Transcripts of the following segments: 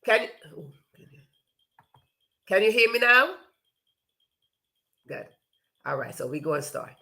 Can you, oh, can you hear me now? Good. All right, so we go and start.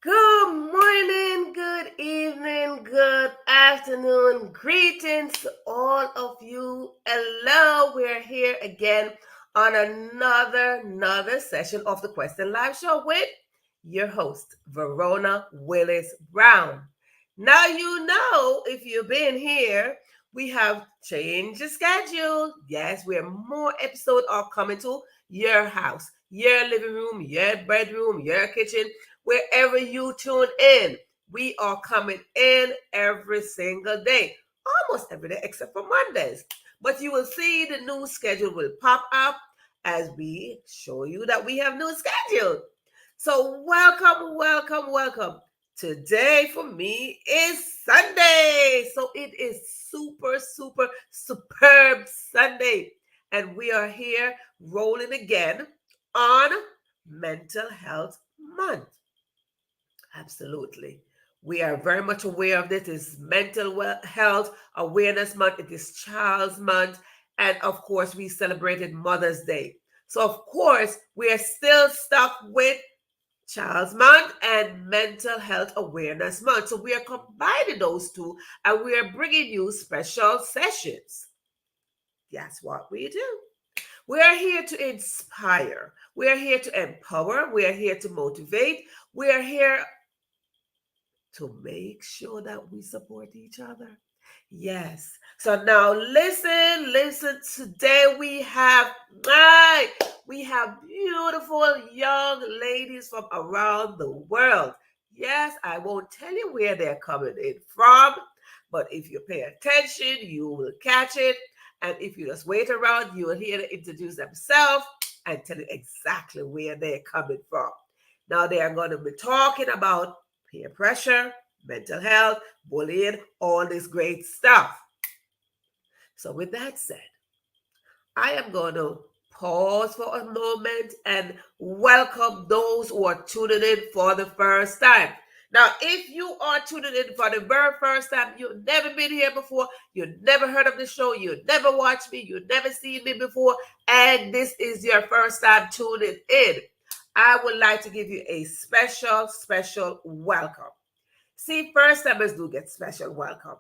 Good morning, good evening, good afternoon. Greetings to all of you. Hello, we're here again on another session of the Question Live Show with your host, Verona Willis-Brown. Now you know if you've been here, we have changed the schedule. Yes, we're more episodes are coming to your house, your living room, your bedroom, your kitchen, wherever you tune in. We are coming in every single day, almost every day except for Mondays. But you will see the new schedule will pop up as we show you that we have new schedule. So welcome. Today for me is Sunday. So it is super superb Sunday. And we are here rolling again on Mental Health Month. Absolutely. We are very much aware of this. It's Mental Health Awareness Month. It is Child's Month. And of course, we celebrated Mother's Day. So, of course, we are still stuck with Child's Month and Mental Health Awareness Month. So, we are combining those two and we are bringing you special sessions. That's what we do. We are here to inspire. We are here to empower. We are here to motivate. We are here to make sure that we support each other. Yes. So now listen. Today we have beautiful young ladies from around the world. Yes, I won't tell you where they're coming in from, but if you pay attention, you will catch it. And if you just wait around, you will hear them introduce themselves and tell you exactly where they're coming from. Now they are going to be talking about peer pressure, mental health, bullying, all this great stuff. So, with that said, I am going to pause for a moment and welcome those who are tuning in for the first time. Now, if you are tuning in for the very first time, you've never been here before, you've never heard of the show, you've never watched me, you've never seen me before, and this is your first time tuning in, I would like to give you a special welcome. See, first timers do get special welcome.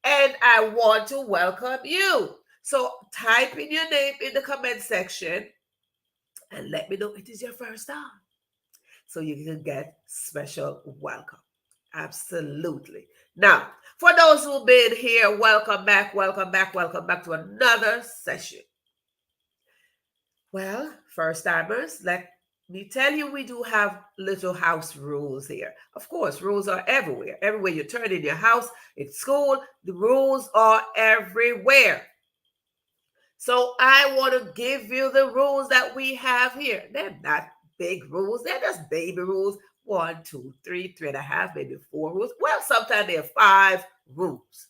And I want to welcome you. So type in your name in the comment section and let me know it is your first time. So you can get special welcome. Absolutely. Now, for those who've been here, welcome back to another session. Well, first timers, let me tell you, we do have little house rules here. Of course, rules are everywhere. Everywhere you turn in your house, in school, the rules are everywhere. So I want to give you the rules that we have here. They're not big rules. They're just baby rules. One, two, three, three and a half, maybe four rules. Well, sometimes there are five rules.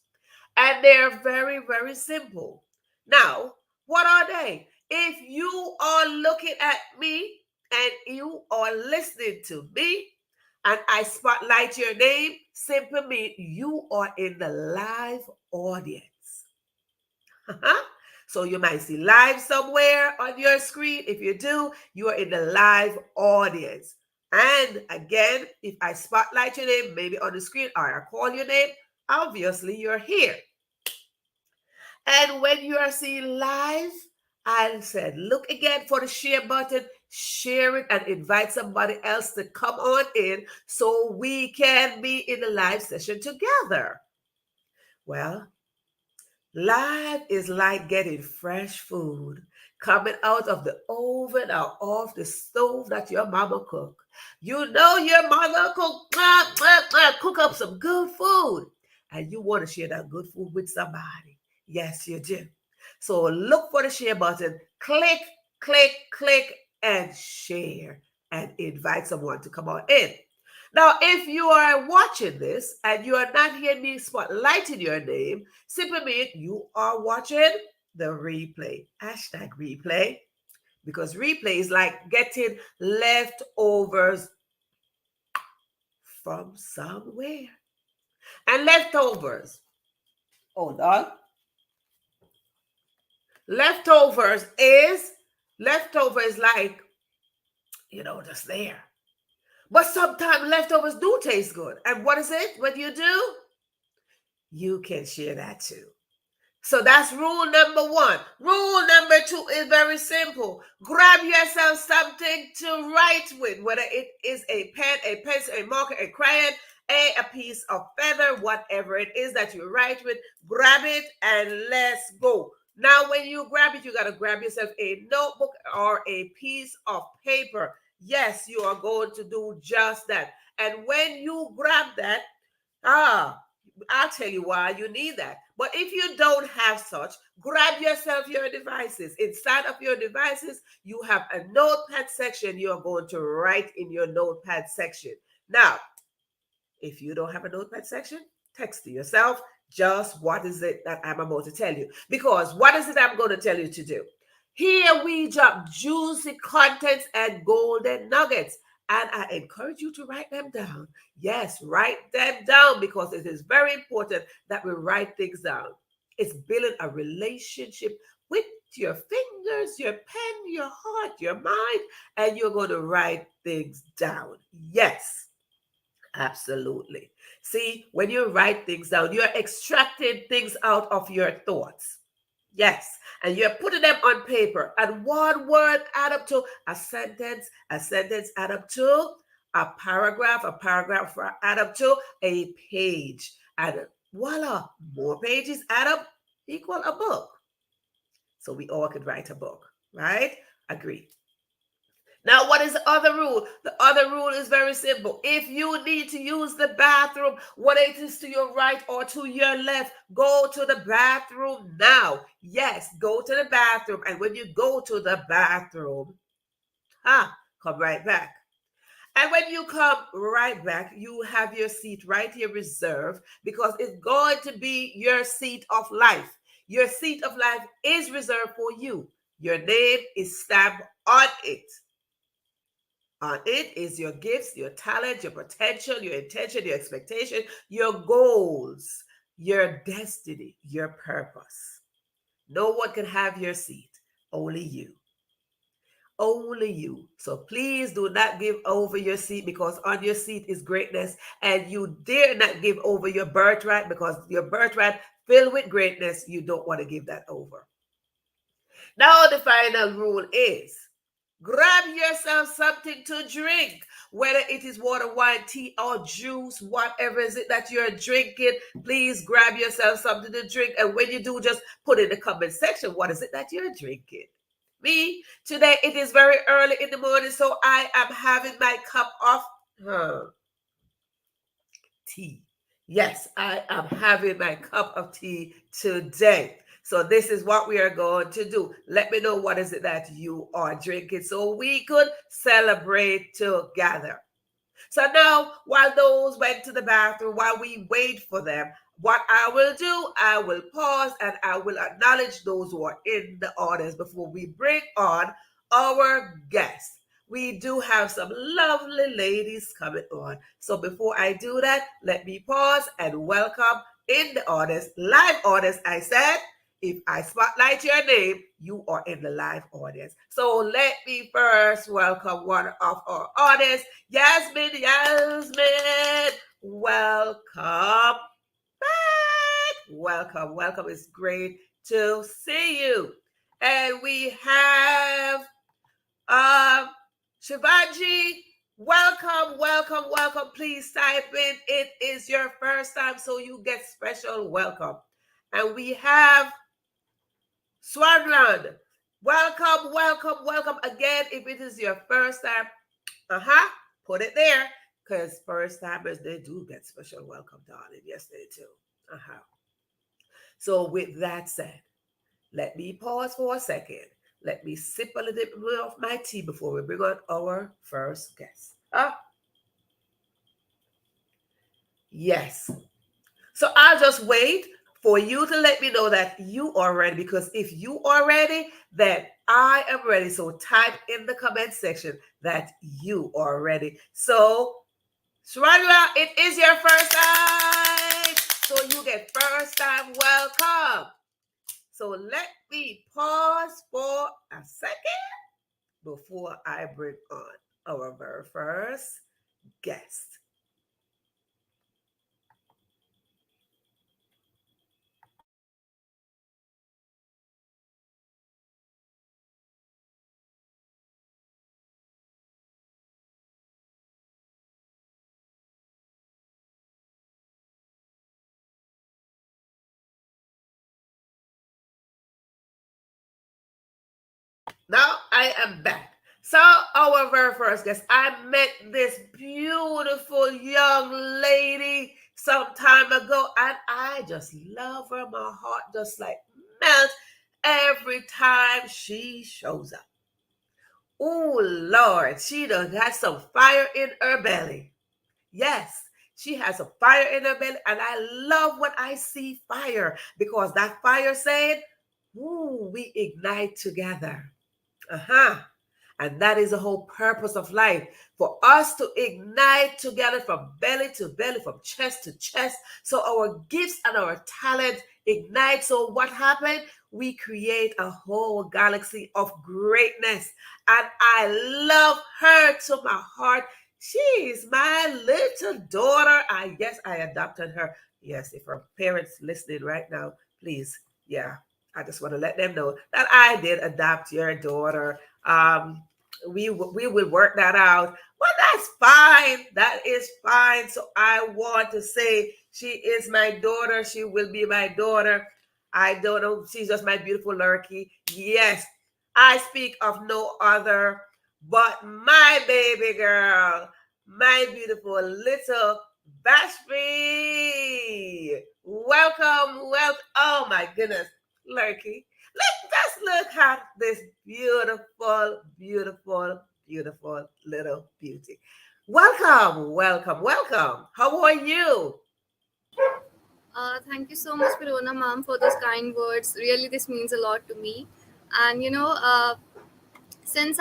And they're very, very simple. Now, what are they? If you are looking at me and you are listening to me and I spotlight your name, simply mean you are in the live audience. So you might see live somewhere on your screen. If you do, you are in the live audience. And again, if I spotlight your name, maybe on the screen, or I call your name, obviously you're here. And when you are seeing live, I said, look again for the share button, share it, and invite somebody else to come on in so we can be in the live session together. Well, live is like getting fresh food coming out of the oven or off the stove that your mama cooked. You know your mother cook up some good food, and you want to share that good food with somebody. Yes, you do. So look for the share button, click, click, click, and share, and invite someone to come on in. Now, if you are watching this and you are not hearing me spotlighting your name, simply mean you are watching the replay. Hashtag replay. Because replay is like getting leftovers from somewhere. And leftovers, hold on. Leftovers is like, just there. But sometimes leftovers do taste good. And what is it? What you do? You can share that too. So that's rule number one. Rule number two is very simple. Grab yourself something to write with, whether it is a pen, a pencil, a marker, a crayon, a piece of feather, whatever it is that you write with, grab it and let's go. Now, when you grab it, you got to grab yourself a notebook or a piece of paper. Yes, you are going to do just that. And when you grab that, I'll tell you why you need that. But if you don't have such, grab yourself your devices. Inside of your devices, you have a notepad section. You are going to write in your notepad section. Now, if you don't have a notepad section, text to yourself just what is it that I'm about to tell you. Because what is it I'm going to tell you to do? Here we drop juicy contents and golden nuggets. And I encourage you to write them down. Yes, write them down because it is very important that we write things down. It's building a relationship with your fingers, your pen, your heart, your mind, and you're going to write things down. Yes, absolutely. See, when you write things down, you're extracting things out of your thoughts. Yes, and you're putting them on paper, and one word add up to a sentence add up to a paragraph add up to a page, and voila, more pages add up equal a book. So we all could write a book, right? Agree. Now, what is the other rule? The other rule is very simple. If you need to use the bathroom, whether it is to your right or to your left, go to the bathroom now. Yes, go to the bathroom. And when you go to the bathroom, come right back. And when you come right back, you have your seat right here reserved because it's going to be your seat of life. Your seat of life is reserved for you. Your name is stamped on it. On it is your gifts, your talent, your potential, your intention, your expectation, your goals, your destiny, your purpose. No one can have your seat, only you. Only you. So please do not give over your seat because on your seat is greatness, and you dare not give over your birthright because your birthright filled with greatness, you don't want to give that over. Now the final rule is grab yourself something to drink, whether it is water, wine, tea, or juice, whatever is it that you're drinking. Please grab yourself something to drink. And when you do, just put in the comment section, what is it that you're drinking? Me, today it is very early in the morning, so I am having my cup of tea. Yes, I am having my cup of tea today. So this is what we are going to do. Let me know what is it that you are drinking so we could celebrate together. So now, while those went to the bathroom, while we wait for them, what I will do, I will pause and I will acknowledge those who are in the audience before we bring on our guests. We do have some lovely ladies coming on. So before I do that, let me pause and welcome in the audience, live audience, I said. If I spotlight your name, you are in the live audience. So let me first welcome one of our audience, Yasmin. Yasmin, welcome back. Welcome, welcome. It's great to see you. And we have um Shivanji. Welcome, welcome, welcome. Please type in. It is your first time, so you get special welcome. And we have Swanland. Welcome, welcome, welcome again. If it is your first time, put it there. Because first timers, they do get special welcome, darling. Yes, they do. So with that said, let me pause for a second. Let me sip a little bit of my tea before we bring on our first guest. Yes. So I'll just wait for you to let me know that you are ready, because if you are ready, then I am ready. So type in the comment section that you are ready. So, Shradua, it is your first time. So you get first time welcome. So let me pause for a second before I bring on our very first guest. Now I am back. So our very first guest, I met this beautiful young lady some time ago, and I just love her. My heart just like melts every time she shows up. Oh Lord, she done got some fire in her belly. Yes, she has a fire in her belly, and I love when I see fire, because that fire saying, "Ooh, we ignite together." And that is the whole purpose of life, for us to ignite together from belly to belly, from chest to chest. So our gifts and our talents ignite. So what happened? We create a whole galaxy of greatness. And I love her to my heart. She is my little daughter. I adopted her. Yes, if her parents listening right now, please, yeah, I just want to let them know that I did adopt your daughter. We will work that out, but that's fine. That is fine. So I want to say she is my daughter. She will be my daughter. I don't know. She's just my beautiful Lurky. Yes, I speak of no other but my baby girl, my beautiful little Vasvi. Welcome, welcome. Oh my goodness, Lurky. Let's look at this beautiful, beautiful, beautiful little beauty. Welcome, welcome, welcome. How are you? Thank you so much, Verona ma'am, for those kind words. Really, this means a lot to me. And since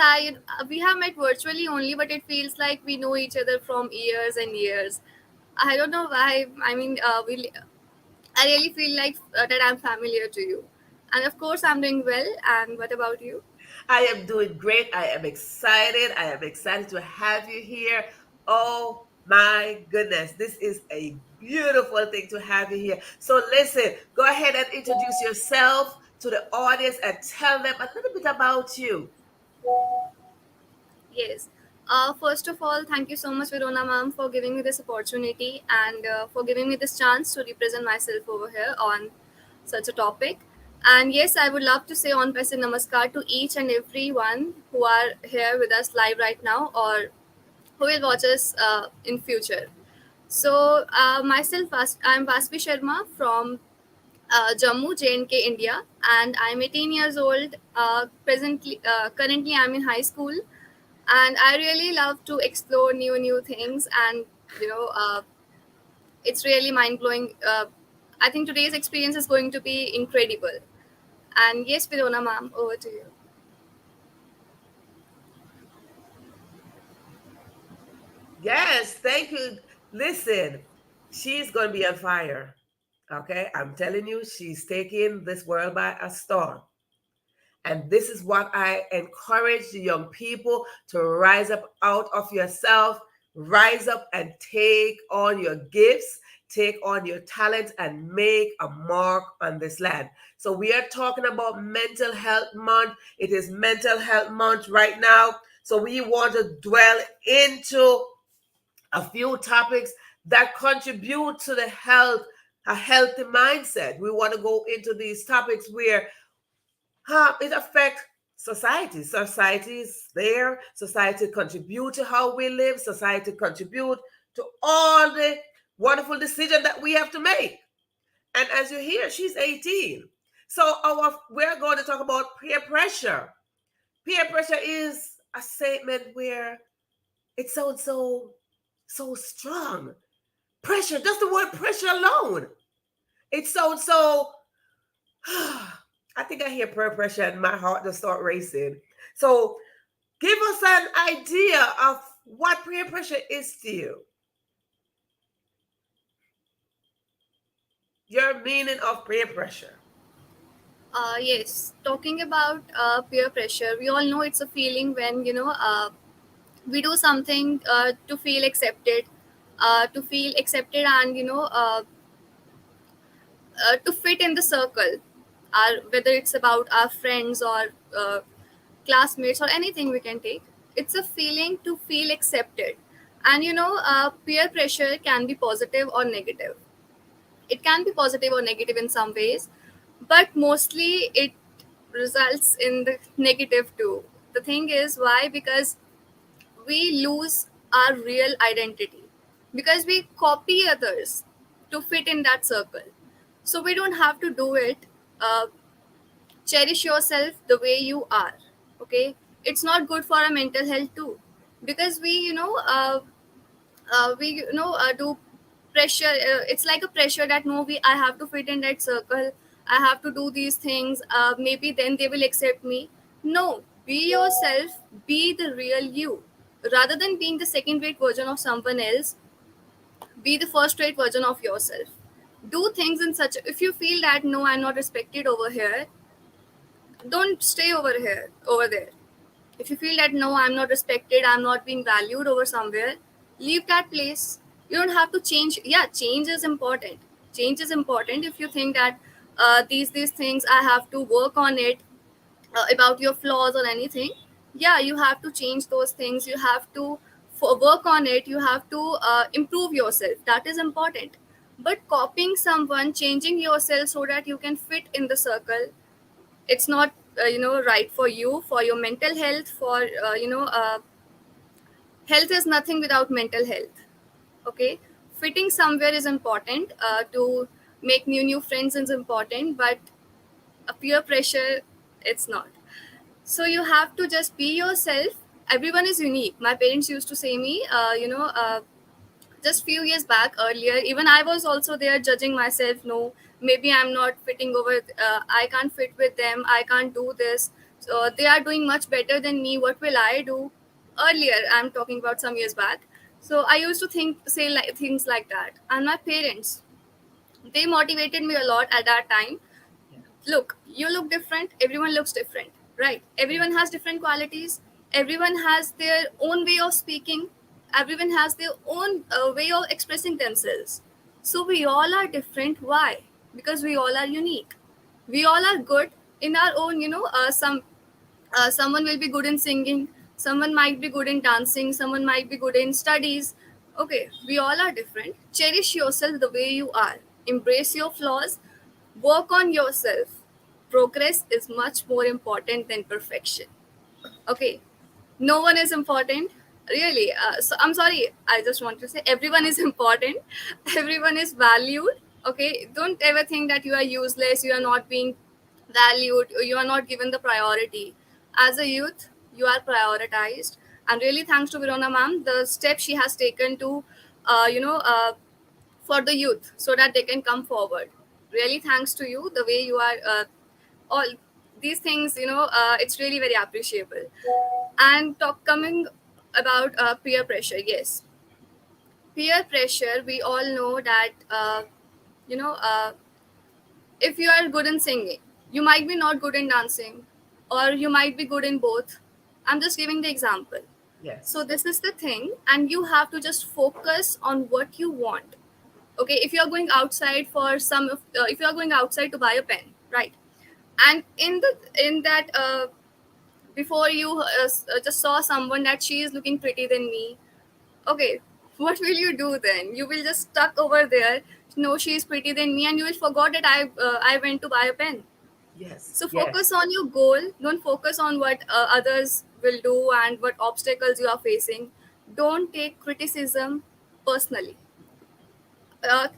we have met virtually only, but it feels like we know each other from years and years. I don't know why. I really feel like that I'm familiar to you. And of course, I'm doing well. And what about you? I am doing great. I am excited. I am excited to have you here. Oh my goodness. This is a beautiful thing to have you here. So, listen, go ahead and introduce yourself to the audience and tell them a little bit about you. Yes. First of all, thank you so much, Verona ma'am, for giving me this opportunity and for giving me this chance to represent myself over here on such a topic. And yes, I would love to say on Paise Namaskar to each and everyone who are here with us live right now or who will watch us in future. So, I'm Vasvi Sharma from Jammu, J&K, India, and I'm 18 years old. Currently, I'm in high school, and I really love to explore new things. And you know, it's really mind blowing. I think today's experience is going to be incredible. And yes, Verona, ma'am, over to you. Yes, thank you. Listen, she's going to be on fire. Okay, I'm telling you, she's taking this world by a storm. And this is what I encourage the young people to rise up out of yourself, rise up and take on your gifts, take on your talents, and make a mark on this land. So, we are talking about Mental Health Month. It is Mental Health Month right now. So, we want to dwell into a few topics that contribute to the health, a healthy mindset. We want to go into these topics where it affects society. Society is there. Society contribute to how we live. Society contribute to all the wonderful decisions that we have to make. And as you hear, she's 18. So we're going to talk about peer pressure. Peer pressure is a statement where it sounds so strong. Pressure, just the word pressure alone. It sounds so I think I hear peer pressure and my heart just start racing. So give us an idea of what peer pressure is to you. Your meaning of peer pressure. Yes, talking about peer pressure, we all know it's a feeling when we do something to feel accepted, and to fit in the circle. Whether it's about our friends or classmates or anything we can take, it's a feeling to feel accepted. And peer pressure can be positive or negative. It can be positive or negative in some ways, but mostly it results in the negative too. The thing is why? Because we lose our real identity, because we copy others to fit in that circle. So we don't have to do it. uh, Cherish yourself the way you are. Okay, it's not good for our mental health too, because we do pressure. It's like a pressure that no, we I have to fit in that circle. I have to do these things. Maybe then they will accept me. No, be yourself. Be the real you, rather than being the second rate version of someone else. Be the first rate version of yourself. Do things in such. If you feel that no, I'm not respected over here, don't stay over there. If you feel that no, I'm not respected, I'm not being valued over somewhere, leave that place. You don't have to change. Yeah, change is important. Change is important. If you think that these things I have to work on it, about your flaws or anything, yeah, you have to change those things. You have to work on it. You have to improve yourself. That is important. But copying someone, changing yourself so that you can fit in the circle, it's not right for you, for your mental health, for health is nothing without mental health. Okay, fitting somewhere is important. To make new friends is important, but a peer pressure, it's not. So you have to just be yourself. Everyone is unique. My parents used to say me, just few years back, earlier, even I was also there judging myself. No, maybe I'm not fitting over. I can't fit with them. I can't do this. So they are doing much better than me. What will I do? Earlier, I'm talking about some years back. So I used to say like things like that. And my parents, they motivated me a lot at that time. Yeah. Look, you look different. Everyone looks different, right? Yeah. Everyone has different qualities. Everyone has their own way of speaking. Everyone has their own way of expressing themselves. So we all are different. Why? Because we all are unique. We all are good in our own. Someone will be good in singing. Someone might be good in dancing. Someone might be good in studies. Okay, we all are different. Cherish yourself the way you are. Embrace your flaws. Work on yourself. Progress is much more important than perfection. Okay, no one is important, really. So I'm sorry, I just want to say everyone is important. Everyone is valued. Okay, don't ever think that you are useless, you are not being valued, or you are not given the priority. As a youth, you are prioritized, and really thanks to Verona ma'am, the step she has taken to uh, you know uh, for the youth so that they can come forward. Really thanks to you, the way you are, all these things, it's really very appreciable. And talk coming about peer pressure, yes, peer pressure, we all know that, you know uh, if you are good in singing, you might be not good in dancing, or you might be good in both. I'm just giving the example. So Yes. this is the thing, and you have to just focus on what you want. Okay, if you are going outside for if you are going outside to buy a pen, right? And in that, before you just saw someone that she is looking pretty than me. Okay, what will you do then? You will just stuck over there. No, she is pretty than me, and you will forgot that I went to buy a pen. Yes. So Yes. focus on your goal. Don't focus on what others will do and what obstacles you are facing. Don't take criticism personally.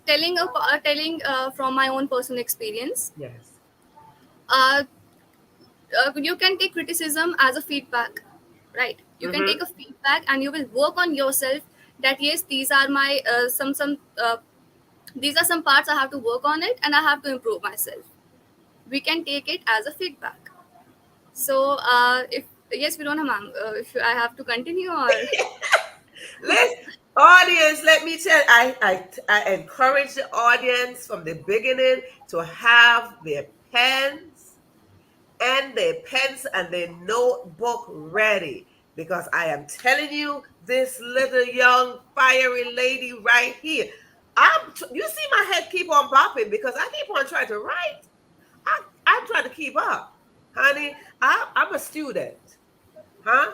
Telling from my own personal experience. Yes. Uh, you can take criticism as a feedback, right? You can take Mm-hmm. a feedback and you will work on yourself. That yes, these are my some these are some parts I have to work on it and I have to improve myself. We can take it as a feedback. So, if yes, Verona ma'am, if I have to continue or Let's audience, let me tell I encourage the audience from the beginning to have their pens and their notebook ready, because I am telling you, this little young fiery lady right here. You see my head keep on bopping because I keep on trying to write. I'm trying to keep up, honey. I'm a student, huh?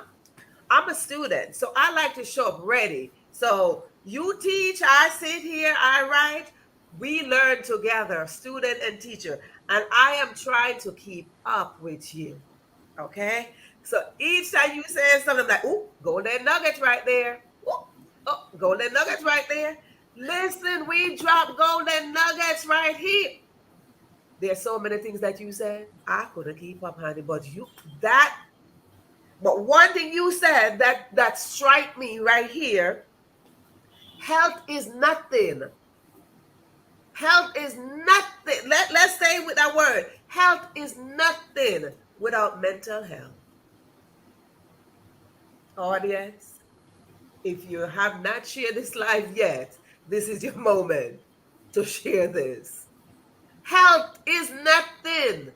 I'm a student, so I like to show up ready. So you teach, I sit here, I write. We learn together, student and teacher, and I am trying to keep up with you. Okay? So each time you say something like, "Ooh, golden nuggets right there. Ooh, oh, golden nuggets right there." Listen, we drop golden nuggets right here. There's so many things that you said. I couldn't keep up, honey, but that but one thing you said that strike me right here, health is nothing. Health is nothing. Let's stay with that word. Health is nothing without mental health. Audience, if you have not shared this live yet, this is your moment to share this. Health is nothing,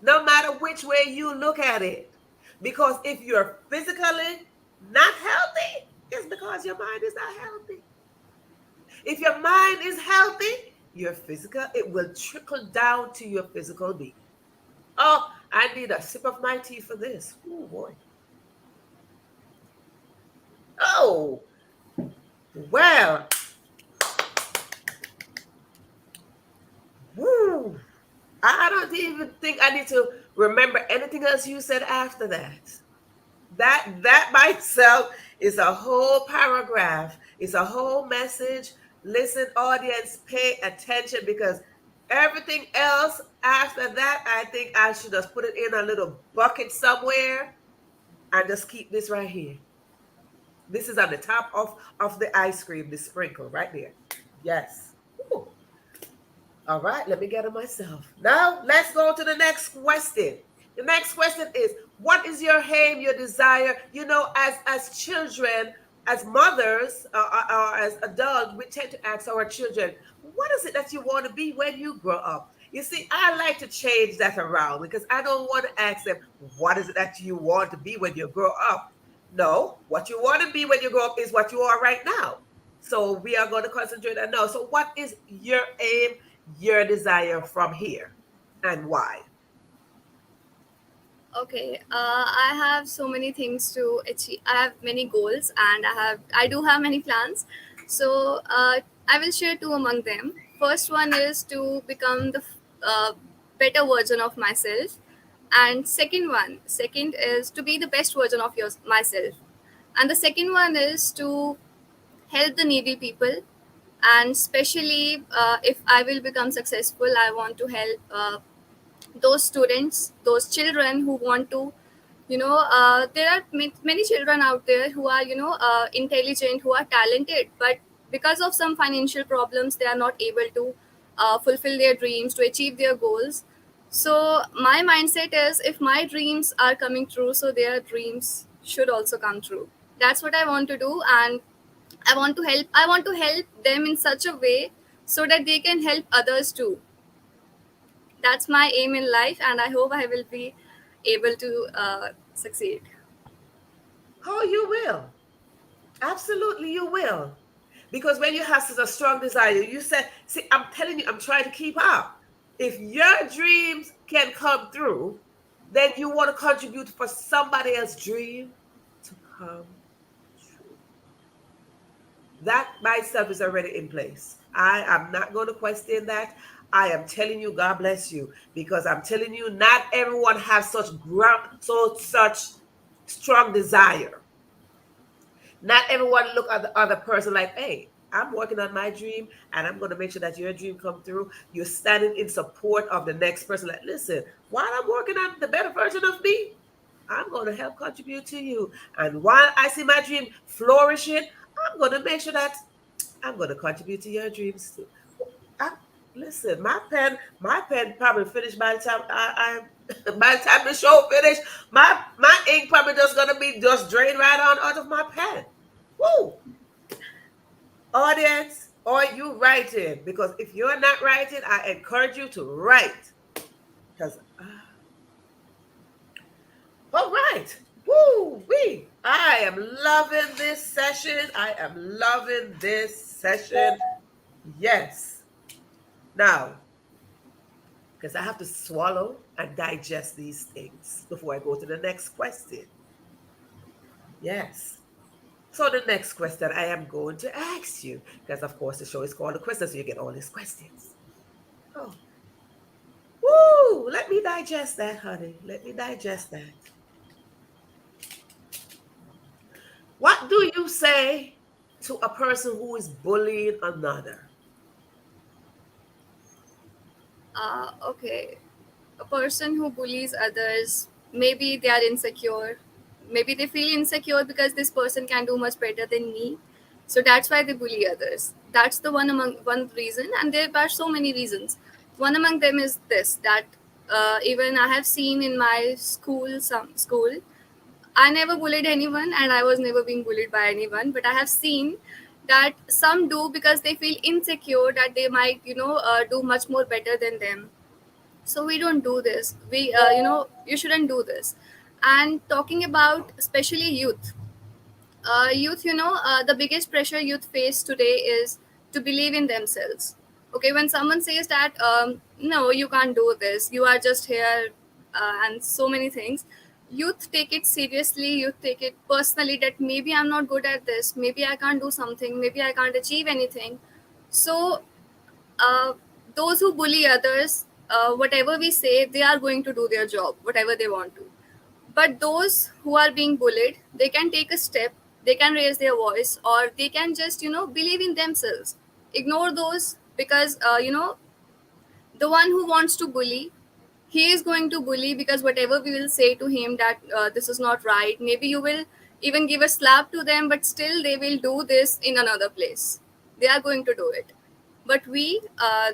no matter which way you look at it. Because if you're physically not healthy, it's because your mind is not healthy. If your mind is healthy, your physical, it will trickle down to your physical being. Oh, I need a sip of my tea for this. Oh boy. Oh, well. Woo. I don't even think I need to remember anything else you said after that. That by itself is a whole paragraph. It's a whole message. Listen, audience, pay attention, because everything else after that, I think I should just put it in a little bucket somewhere and just keep this right here. This is on the top of the ice cream, the sprinkle right there. Yes. Ooh. All right, let me get it myself. Now, let's go to the next question. The next question is, what is your aim, your desire? As children, as mothers, or as adults, we tend to ask our children, what is it that you want to be when you grow up? You see, I like to change that around, because I don't want to ask them, what is it that you want to be when you grow up? No, what you want to be when you grow up is what you are right now. So we are going to concentrate on now. So what is your aim, your desire from here, and why? okay, I have so many things to achieve. I have many goals, and I do have many plans. So I will share two among them. First one is to become the better version of myself, and second is to be the best version of myself, and the second one is to help the needy people And especially if I will become successful, I want to help those students, those children who want to, there are many children out there who are, intelligent, who are talented, but because of some financial problems they are not able to fulfill their dreams, to achieve their goals. So my mindset is, if my dreams are coming true, so their dreams should also come true. That's what I want to do. And I want to help them in such a way so that they can help others too. That's my aim in life, and I hope I will be able to succeed. Oh, you will. Absolutely, you will. Because when you have such a strong desire, you said, see, I'm telling you, I'm trying to keep up. If your dreams can come through, then you want to contribute for somebody else's dream to come true. That myself is already in place. I am not going to question that. I am telling you, God bless you, because I'm telling you, not everyone has such strong desire. Not everyone look at the other person like, hey, I'm working on my dream and I'm going to make sure that your dream come through. You're standing in support of the next person. Like, listen, while I'm working on the better version of me, I'm going to help contribute to you. And while I see my dream flourishing, I'm going to make sure that I'm going to contribute to your dreams too. I, listen, my pen probably finished by the time by the time the show finished. My ink probably just gonna be just drained right on out of my pen. Woo! Audience, are you writing? Because if you're not writing, I encourage you to write. Because all right. Woo wee. I am loving this session. I am loving this session. Yes. Now, because I have to swallow and digest these things before I go to the next question. Yes. So the next question I am going to ask you, because of course the show is called The Question, so you get all these questions. Oh, woo! Let me digest that, honey. Let me digest that. What do you say to a person who is bullying another? Okay, a person who bullies others, maybe they are insecure. Maybe they feel insecure because this person can do much better than me. So that's why they bully others. That's the one reason, and there are so many reasons. One among them is this, that even I have seen in my school. I never bullied anyone, and I was never being bullied by anyone. But I have seen that some do because they feel insecure that they might, do much more better than them. So we don't do this. You shouldn't do this. And talking about especially youth, the biggest pressure youth face today is to believe in themselves. Okay, when someone says that, no, you can't do this, you are just here, and so many things, youth take it seriously, youth take it personally, that maybe I'm not good at this, maybe I can't do something, maybe I can't achieve anything. So uh, those who bully others, whatever we say, they are going to do their job, whatever they want to. But those who are being bullied, they can take a step, they can raise their voice, or they can just, believe in themselves. Ignore those, because, the one who wants to bully, he is going to bully because whatever we will say to him, that this is not right, maybe you will even give a slap to them, but still they will do this in another place. They are going to do it. But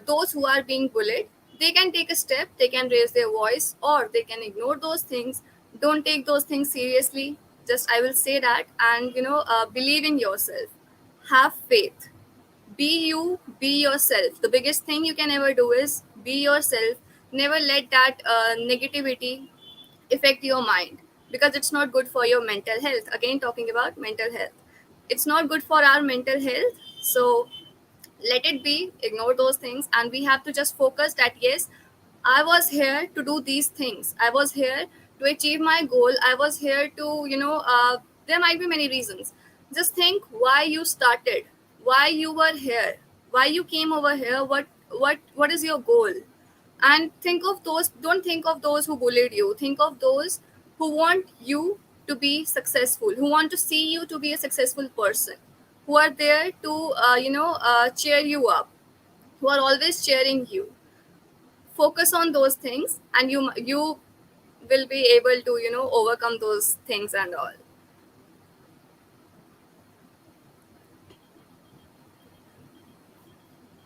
those who are being bullied, they can take a step, they can raise their voice, or they can ignore those things. Don't take those things seriously. Just I will say that, and believe in yourself. Have faith. Be you, be yourself. The biggest thing you can ever do is be yourself. Never let that negativity affect your mind, because it's not good for your mental health. Again, talking about mental health, it's not good for our mental health. So let it be, ignore those things, and we have to just focus that yes, I was here to do these things, I was here to achieve my goal, I was here to, there might be many reasons. Just think why you started, why you were here, why you came over here, what is your goal. And think of those, don't think of those who bullied you, think of those who want you to be successful, who want to see you to be a successful person. who are there to cheer you up, who are always cheering you. Focus on those things, and you will be able to overcome those things and all.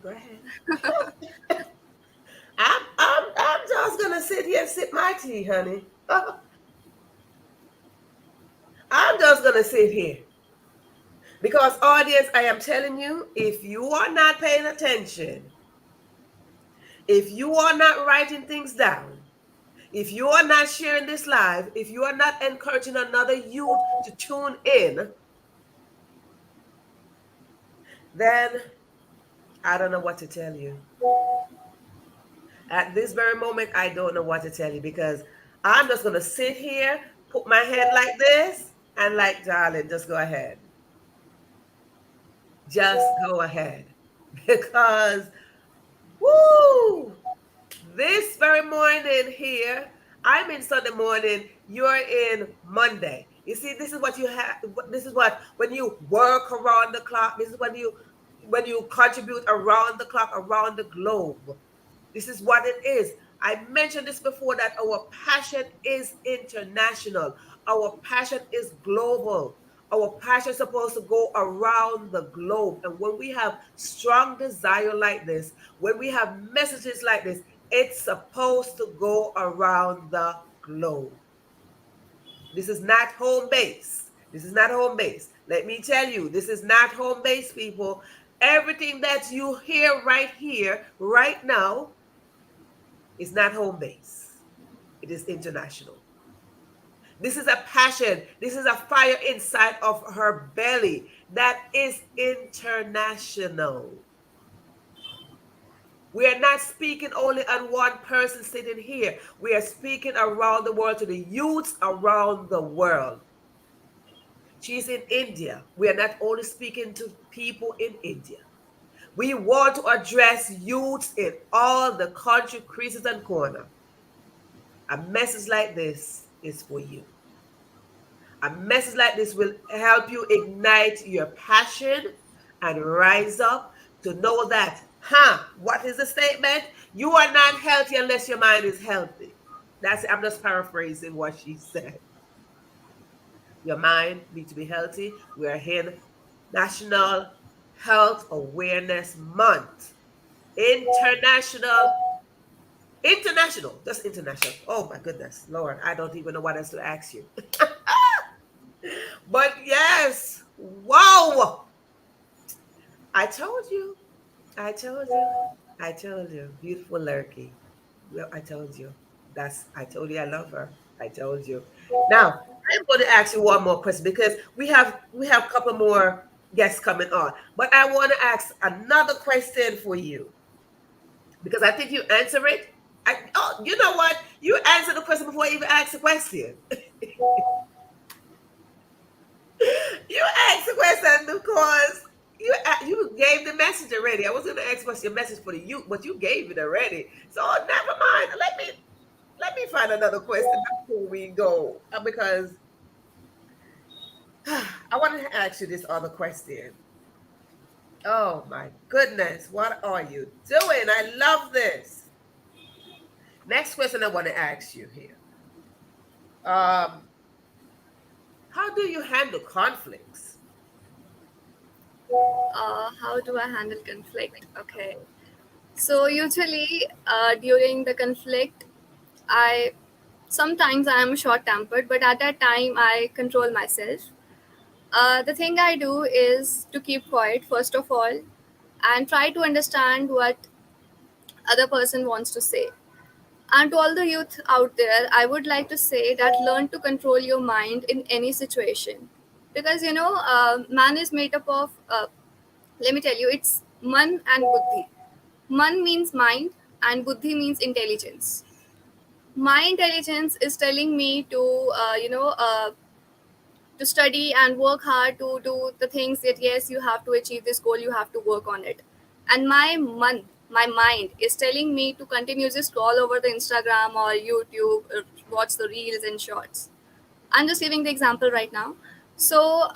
Go ahead. I'm just gonna sit here and sip my tea, honey. I'm just gonna sit here because, audience, I am telling you, if you are not paying attention, if you are not writing things down, if you are not sharing this live, if you are not encouraging another youth to tune in, then I don't know what to tell you. At this very moment, I don't know what to tell you because I'm just gonna sit here, put my head like this, and like, darling, just go ahead. Just go ahead. Because, woo, this very morning here, I'm in Sunday morning, you're in Monday. You see, this is what you have, this is what, when you work around the clock, this is when you contribute around the clock, around the globe. This is what it is. I mentioned this before that our passion is international. Our passion is global. Our passion is supposed to go around the globe. And when we have strong desire like this, when we have messages like this, it's supposed to go around the globe. This is not home base. This is not home base. Let me tell you, this is not home base, people. Everything that you hear right here, right now, is not home base. It is international. This is a passion. This is a fire inside of her belly that is international. We are not speaking only on one person sitting here. We are speaking around the world to the youths around the world. She's in India. We are not only speaking to people in India. We want to address youths in all the country creases and corners. A message like this is for you. A message like this will help you ignite your passion and rise up to know that, what is the statement? You are not healthy unless your mind is healthy. That's it. I'm just paraphrasing what she said. Your mind needs to be healthy. We are in National Health Awareness Month. Just international. Oh my goodness, Lord, I don't even know what else to ask you. But yes, wow. I told you. I told you. I told you. Beautiful Lurky. Well, I told you. I told you I love her. I told you. Now, I'm going to ask you one more question because we have a couple more guests coming on. But I want to ask another question for you because I think you answer it. You know what? You answer the question before you even ask the question. You asked the question because you gave the message already. I was going to ask what's your message for the youth, but you gave it already. So never mind. Let me find another question before we go because I wanted to ask you this other question. Oh my goodness, what are you doing? I love this. Next question I want to ask you here. Um, how do you handle conflicts? How do I handle conflict? Okay. So usually, during the conflict, I sometimes I am short tempered, but at that time I control myself. The thing I do is to keep quiet first of all, and try to understand what other person wants to say. And to all the youth out there, I would like to say that learn to control your mind in any situation, because man is made up of. Let me tell you, it's man and buddhi. Man means mind, and buddhi means intelligence. My intelligence is telling me to to study and work hard to do the things that yes, you have to achieve this goal, you have to work on it. And my mind is telling me to continuously scroll over the Instagram or YouTube, watch the reels and shorts. I'm just giving the example right now. So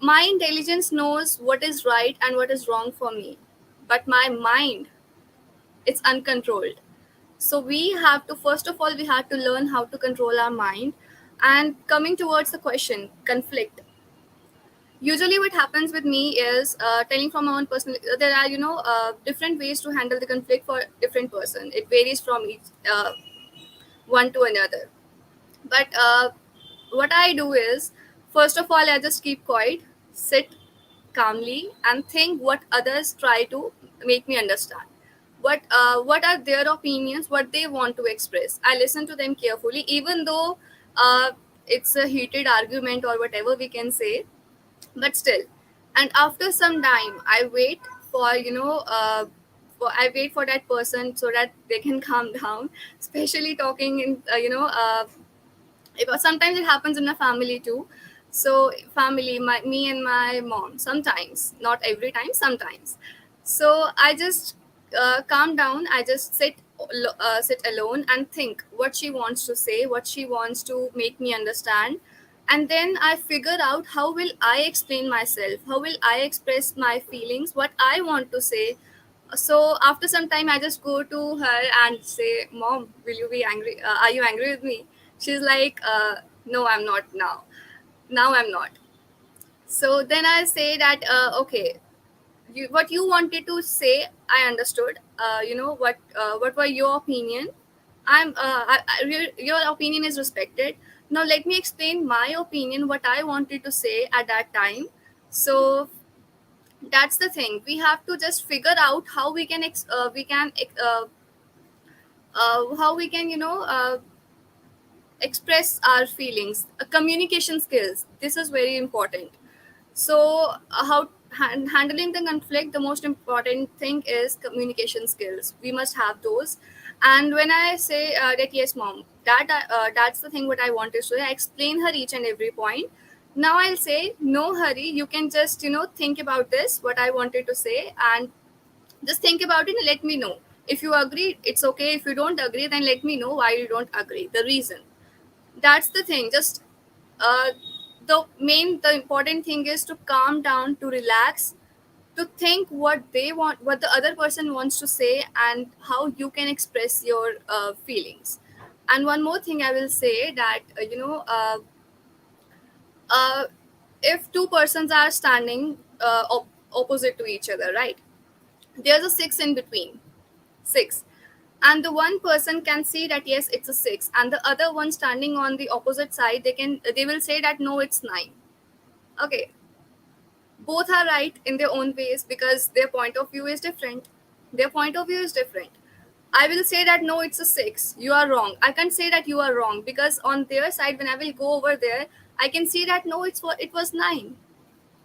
My intelligence knows what is right and what is wrong for me, but my mind, it's uncontrolled. So we have to, first of all, we have to learn how to control our mind. And coming towards the question, conflict. Usually what happens with me is, telling from my own personal, there are, different ways to handle the conflict for different person. It varies from each one to another. But what I do is, first of all, I just keep quiet, sit calmly, and think what others try to make me understand. What are their opinions, what they want to express. I listen to them carefully, even though uh, it's a heated argument or whatever we can say, but still. And after some time, I wait for, I wait for that person so that they can calm down, especially talking in, sometimes it happens in a family too. So family, me and my mom, sometimes, not every time, sometimes. So I just calm down. I just sit alone and think what she wants to say, what she wants to make me understand. And then I figure out how will I explain myself, how will I express my feelings, what I want to say. So after some time, I just go to her and say, "Mom, will you be angry? Are you angry with me?" She's like, "No, I'm not now. Now I'm not." So then I say that, "Okay, what you wanted to say, I understood. What were your opinion? Your opinion is respected. Now let me explain my opinion, what I wanted to say at that time." So that's the thing. We have to just figure out how how we can express our feelings. Communication skills, this is very important. So how handling the conflict, the most important thing is communication skills. We must have those. And when I say that, "Yes, mom, that's the thing what I want to say," I explain her each and every point. Now I'll say, "No hurry, you can just think about this, what I wanted to say, and just think about it and let me know. If you agree, it's okay. If you don't agree, then let me know why you don't agree, the reason." That's the thing. Just uh, the important thing is to calm down, to relax, to think what they want, what the other person wants to say, and how you can express your feelings. And one more thing I will say that, uh, if two persons are standing opposite to each other, right? There's a six in between, six, and the one person can see that yes, it's a six, and the other one standing on the opposite side, they will say that no, it's nine. Okay, both are right in their own ways because their point of view is different. Their point of view is different. I will say that no, it's a six, you are wrong. I can't say that you are wrong because on their side, when I will go over there, I can see that no, it was nine.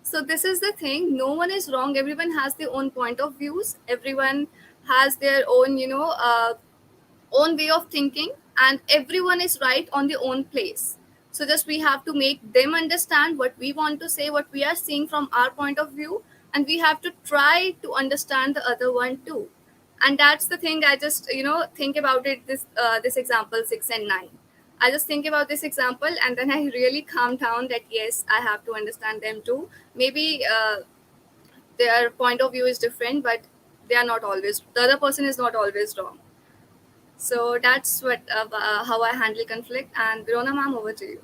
So this is the thing. No one is wrong. Everyone has their own point of views. Everyone has their own, own way of thinking, and everyone is right on their own place. So just we have to make them understand what we want to say, what we are seeing from our point of view, and we have to try to understand the other one too. And that's the thing. I just think about it, this example 6 and 9. I just think about this example, and then I really calm down that yes, I have to understand them too. Maybe their point of view is different, but they are not always, the other person is not always wrong. So that's how I handle conflict. And Verona ma'am, over to you.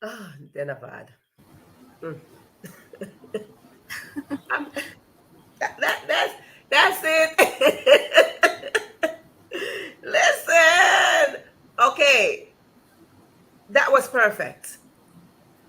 Oh, Denavad. Mm. I'm, that's it. Listen. Okay, that was perfect.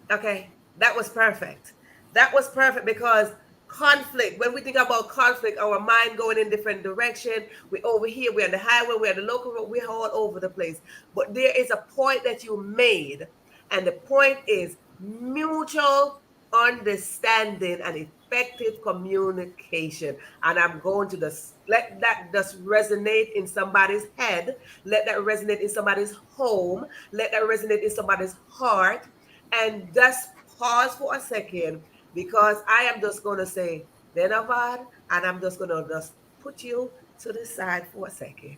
Okay, that was perfect. That was perfect because conflict, when we think about conflict, our mind going in different direction. We're over here, we're on the highway, we're on the local road, we're all over the place. But there is a point that you made, and the point is mutual understanding and effective communication. And I'm going to just let that just resonate in somebody's head, let that resonate in somebody's home, let that resonate in somebody's heart, and just pause for a second because I am just going to say Denavad, and I'm just going to just put you to the side for a second.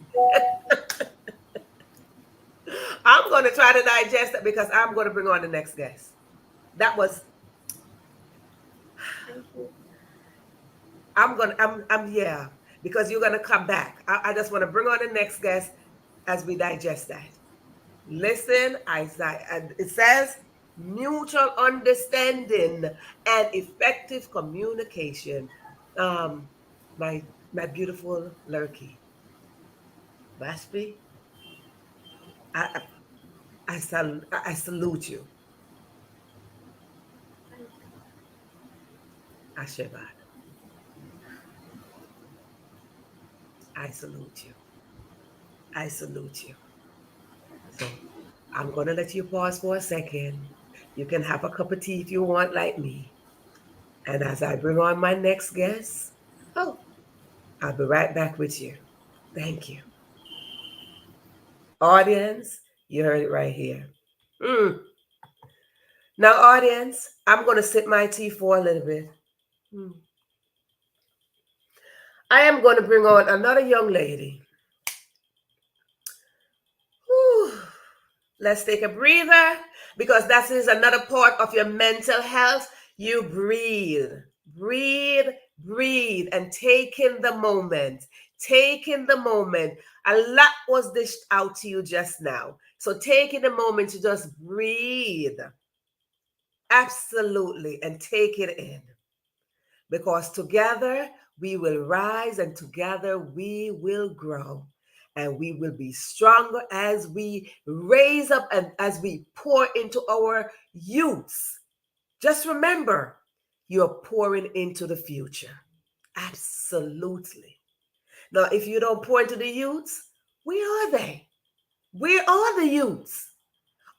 I'm going to try to digest it because I'm going to bring on the next guest. That was, Thank you. yeah, because you're going to come back. I just want to bring on the next guest as we digest that. Listen, it says mutual understanding and effective communication. Um, my my beautiful Lurky, Vasvi, I, I salute you, Thank Ashirvad. I salute you. I salute you. So I'm gonna let you pause for a second. You can have a cup of tea if you want, like me. And as I bring on my next guest, oh, I'll be right back with you. Thank you. Audience, you heard it right here. Mm. Now, audience, I'm going to sip my tea for a little bit. Mm. I am going to bring on another young lady. Whew. Let's take a breather because that is another part of your mental health. You breathe, breathe, breathe, and take in the moment. Take in the moment. A lot was dished out to you just now. So take in the moment to just breathe. Absolutely. And take it in. Because together we will rise and together we will grow. And we will be stronger as we raise up and as we pour into our youths. Just remember, you're pouring into the future. Absolutely. Now, if you don't pour into the youths, where are they? Where are the youths?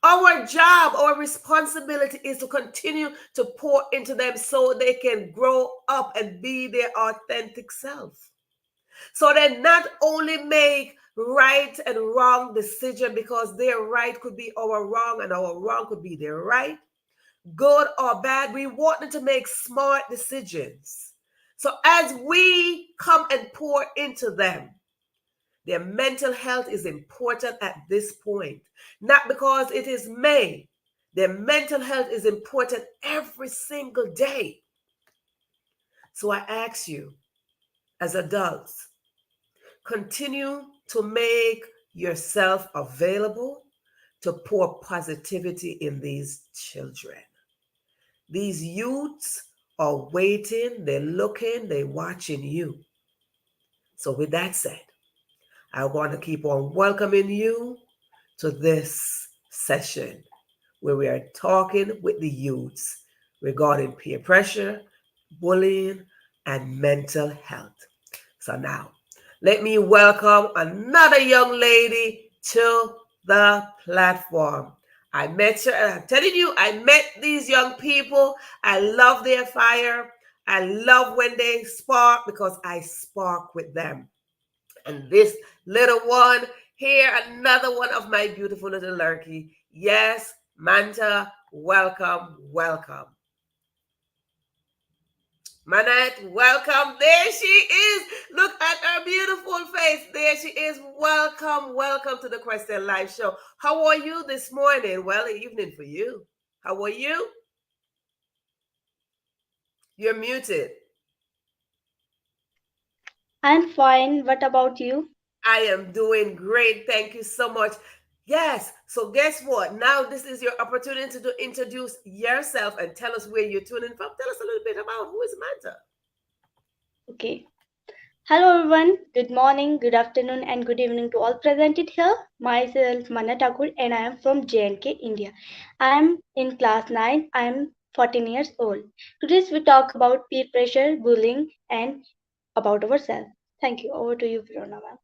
Our job, our responsibility is to continue to pour into them so they can grow up and be their authentic self. So they not only make right and wrong decision because their right could be our wrong and our wrong could be their right, good or bad. We want them to make smart decisions. So as we come and pour into them, their mental health is important at this point, not because it is May. Their mental health is important every single day. So I ask you, as adults, continue to make yourself available to pour positivity in these children. These youths are waiting, they're looking, they're watching you. So, with that said, I want to keep on welcoming you to this session where we are talking with the youths regarding peer pressure, bullying, and mental health. So now, let me welcome another young lady to the platform. I met her, and I'm telling you, I met these young people. I love their fire. I love when they spark because I spark with them. And this little one here, another one of my beautiful little Lurky. Yes, Manta, welcome, welcome. Manette, welcome. There she is. Look at her beautiful face. There she is. Welcome, welcome to the Question Live Show. How are you this morning? Well, evening for you. How are you? You're muted. I'm fine. What about you? I am doing great. Thank you so much. Yes. So guess what? Now this is your opportunity to introduce yourself and tell us where you're tuning from. Tell us a little bit about who is Manta. Okay. Hello everyone. Good morning, good afternoon, and good evening to all presented here. Myself Manna Thakur and I am from JNK, India. I am in class 9. I am 14 years old. Today we talk about peer pressure, bullying, and about ourselves. Thank you. Over to you, Verona ma'am.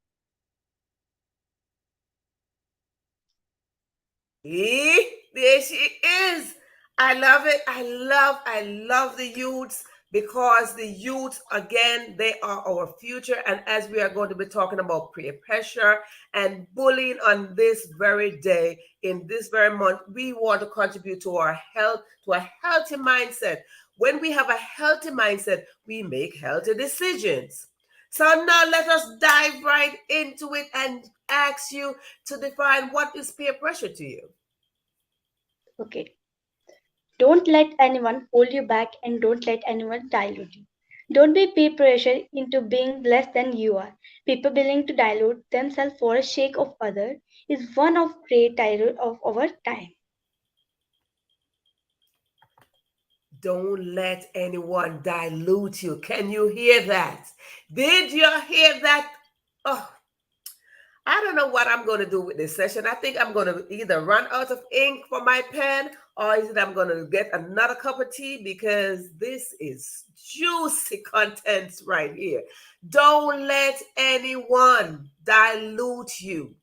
There she is. I love it. I love the youths because the youths, again, they are our future. And as we are going to be talking about peer pressure and bullying on this very day, in this very month, we want to contribute to our health, to a healthy mindset. When we have a healthy mindset, we make healthy decisions. So now let us dive right into it and ask you to define what is peer pressure to you. Okay. Don't let anyone hold you back and don't let anyone dilute you. Don't be peer pressured into being less than you are. People willing to dilute themselves for a shake of others is one of great tyrant of our time. Don't let anyone dilute you. Can you hear that? Did you hear that? Oh, I don't know what I'm going to do with this session. I think I'm going to either run out of ink for my pen or is it I'm going to get another cup of tea because this is juicy content right here. Don't let anyone dilute you.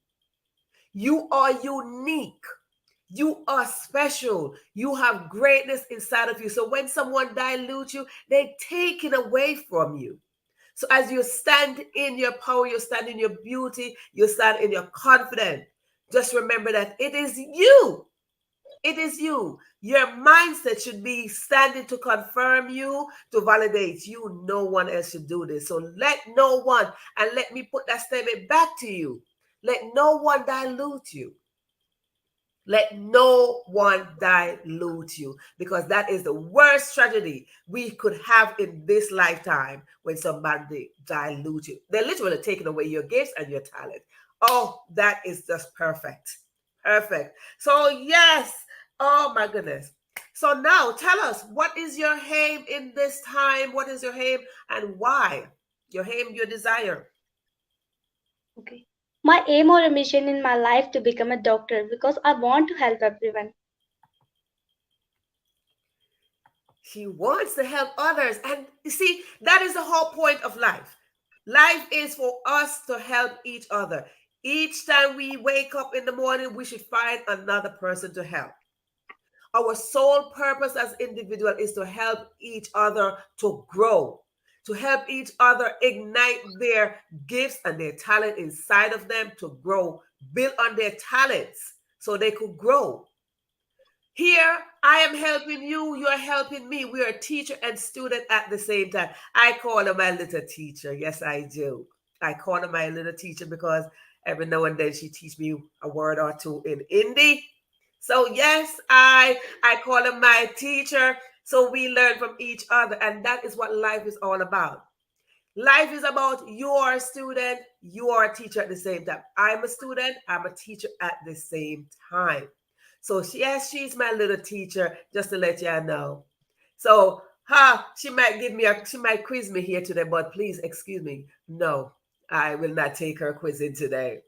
You are unique. You are special. You have greatness inside of you. So when someone dilutes you, they're taken away from you. So as you stand in your power, you stand in your beauty, you stand in your confidence. Just remember that it is you. It is you. Your mindset should be standing to confirm you, to validate you. No one else should do this. So let no one, and let me put that statement back to you. Let no one dilute you. Let no one dilute you because that is the worst tragedy we could have in this lifetime when somebody dilutes you. They're literally taking away your gifts and your talent. Oh, that is just perfect. Perfect. So, yes. Oh, my goodness. So, now tell us what is your aim in this time? What is your aim and why? Your aim, your desire. Okay. My aim or a mission in my life to become a doctor because I want to help everyone. She wants to help others. And you see, that is the whole point of life. Life is for us to help each other. Each time we wake up in the morning, we should find another person to help. Our sole purpose as individual is to help each other to grow, to help each other ignite their gifts and their talent inside of them to grow, build on their talents so they could grow. Here, I am helping you, you're helping me. We are teacher and student at the same time. I call her my little teacher. Yes, I do. I call her my little teacher because every now and then she teach me a word or two in Hindi. So yes, I call her my teacher. So we learn from each other, and that is what life is all about. Life is about you are a student, you are a teacher at the same time. I'm a student, I'm a teacher at the same time. So yes, she's my little teacher, just to let y'all know. So she might she might quiz me here today, but please excuse me. No, I will not take her quizzing today.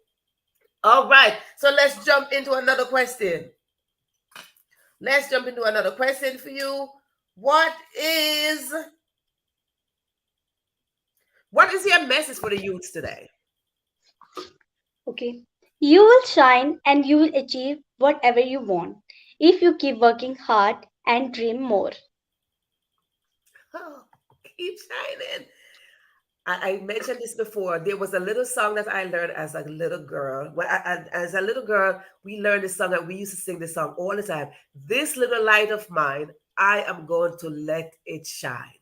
All right, so let's jump into another question. Let's jump into another question for you. What is your message for the youths today? Okay. You will shine and you will achieve whatever you want if you keep working hard and dream more. Oh, keep shining. I mentioned this before. There was a little song that I learned as a little girl. As a little girl, we learned this song and we used to sing this song all the time. This little light of mine, I am going to let it shine.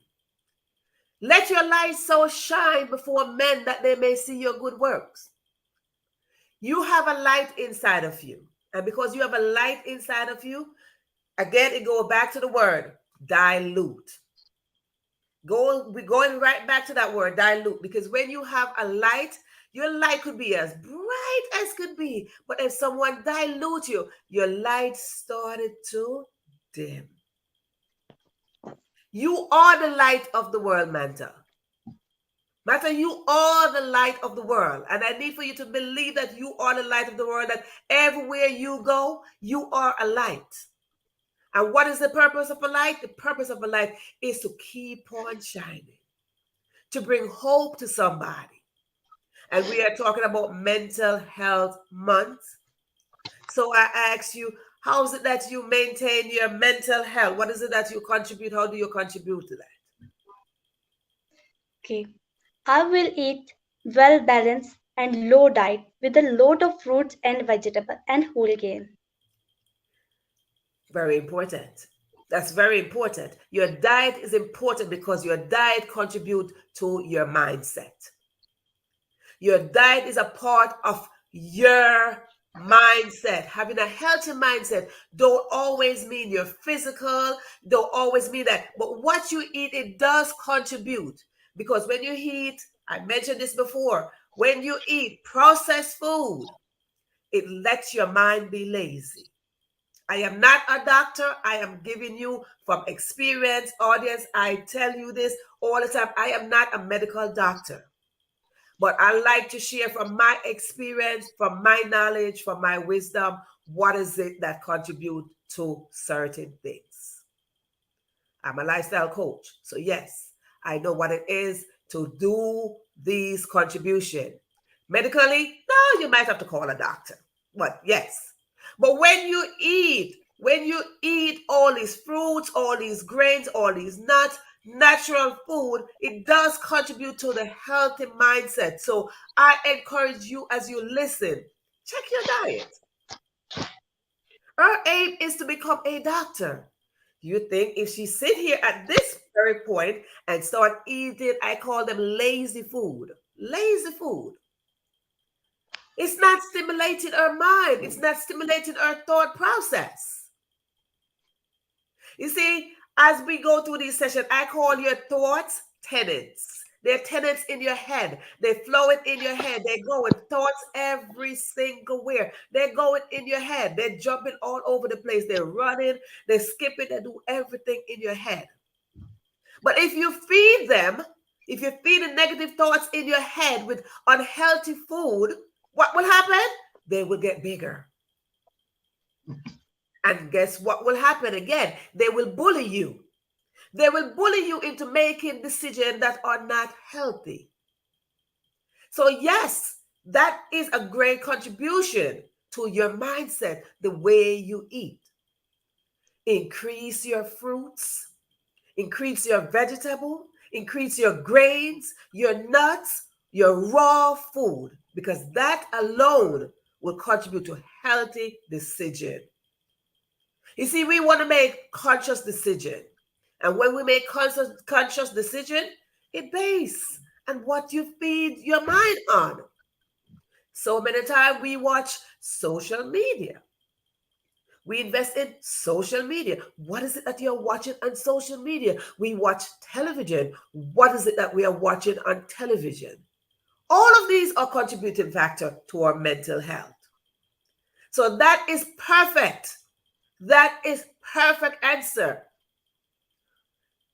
Let your light so shine before men that they may see your good works. You have a light inside of you. And because you have a light inside of you, again, it goes back to the word dilute. We're going right back to that word dilute because when you have a light, your light could be as bright as could be, but if someone dilute you, your light started to dim. You are the light of the world, Manta. Manta, you are the light of the world, and I need for you to believe that you are the light of the world, that everywhere you go, you are a light. And what is the purpose of a light? The purpose of a light is to keep on shining, to bring hope to somebody. And we are talking about mental health month. So I ask you, how is it that you maintain your mental health? What is it that you contribute? How do you contribute to that? Okay. I will eat well balanced and low diet with a lot of fruits and vegetables and whole grain. Very important. That's very important. Your diet is important because your diet contributes to your mindset. Your diet is a part of your mindset. Having a healthy mindset don't always mean you're physical, don't always mean that. But what you eat, it does contribute. Because when you eat, I mentioned this before, when you eat processed food, it lets your mind be lazy. I am not a doctor. I am giving you from experience, audience. I tell you this all the time. I am not a medical doctor. But I like to share from my experience, from my knowledge, from my wisdom, what is it that contribute to certain things. I'm a lifestyle coach. So yes, I know what it is to do these contribution. Medically, no, you might have to call a doctor. But yes. But when you eat all these fruits, all these grains, all these nuts, natural food, it does contribute to the healthy mindset. So I encourage you as you listen, check your diet. Her aim is to become a doctor. You think if she sit here at this very point and start eating, I call them lazy food. Lazy food. It's not stimulating her mind. It's not stimulating her thought process. You see, as we go through these sessions, I call your thoughts tenants. They're tenants in your head. They're flowing in your head. They're going thoughts every single where. They're going in your head. They're jumping all over the place. They're running. They're skipping. They do everything in your head. But if you feed them, if you feed the negative thoughts in your head with unhealthy food, what will happen? They will get bigger. And guess what will happen again? They will bully you. They will bully you into making decisions that are not healthy. So yes, that is a great contribution to your mindset, the way you eat. Increase your fruits, increase your vegetable, increase your grains, your nuts, your raw food, because that alone will contribute to healthy decision. You see, we want to make conscious decision. And when we make conscious decision, it based on what you feed your mind on. So many times we watch social media. We invest in social media. What is it that you're watching on social media? We watch television. What is it that we are watching on television? All of these are contributing factor to our mental health. So that is perfect. That is perfect answer.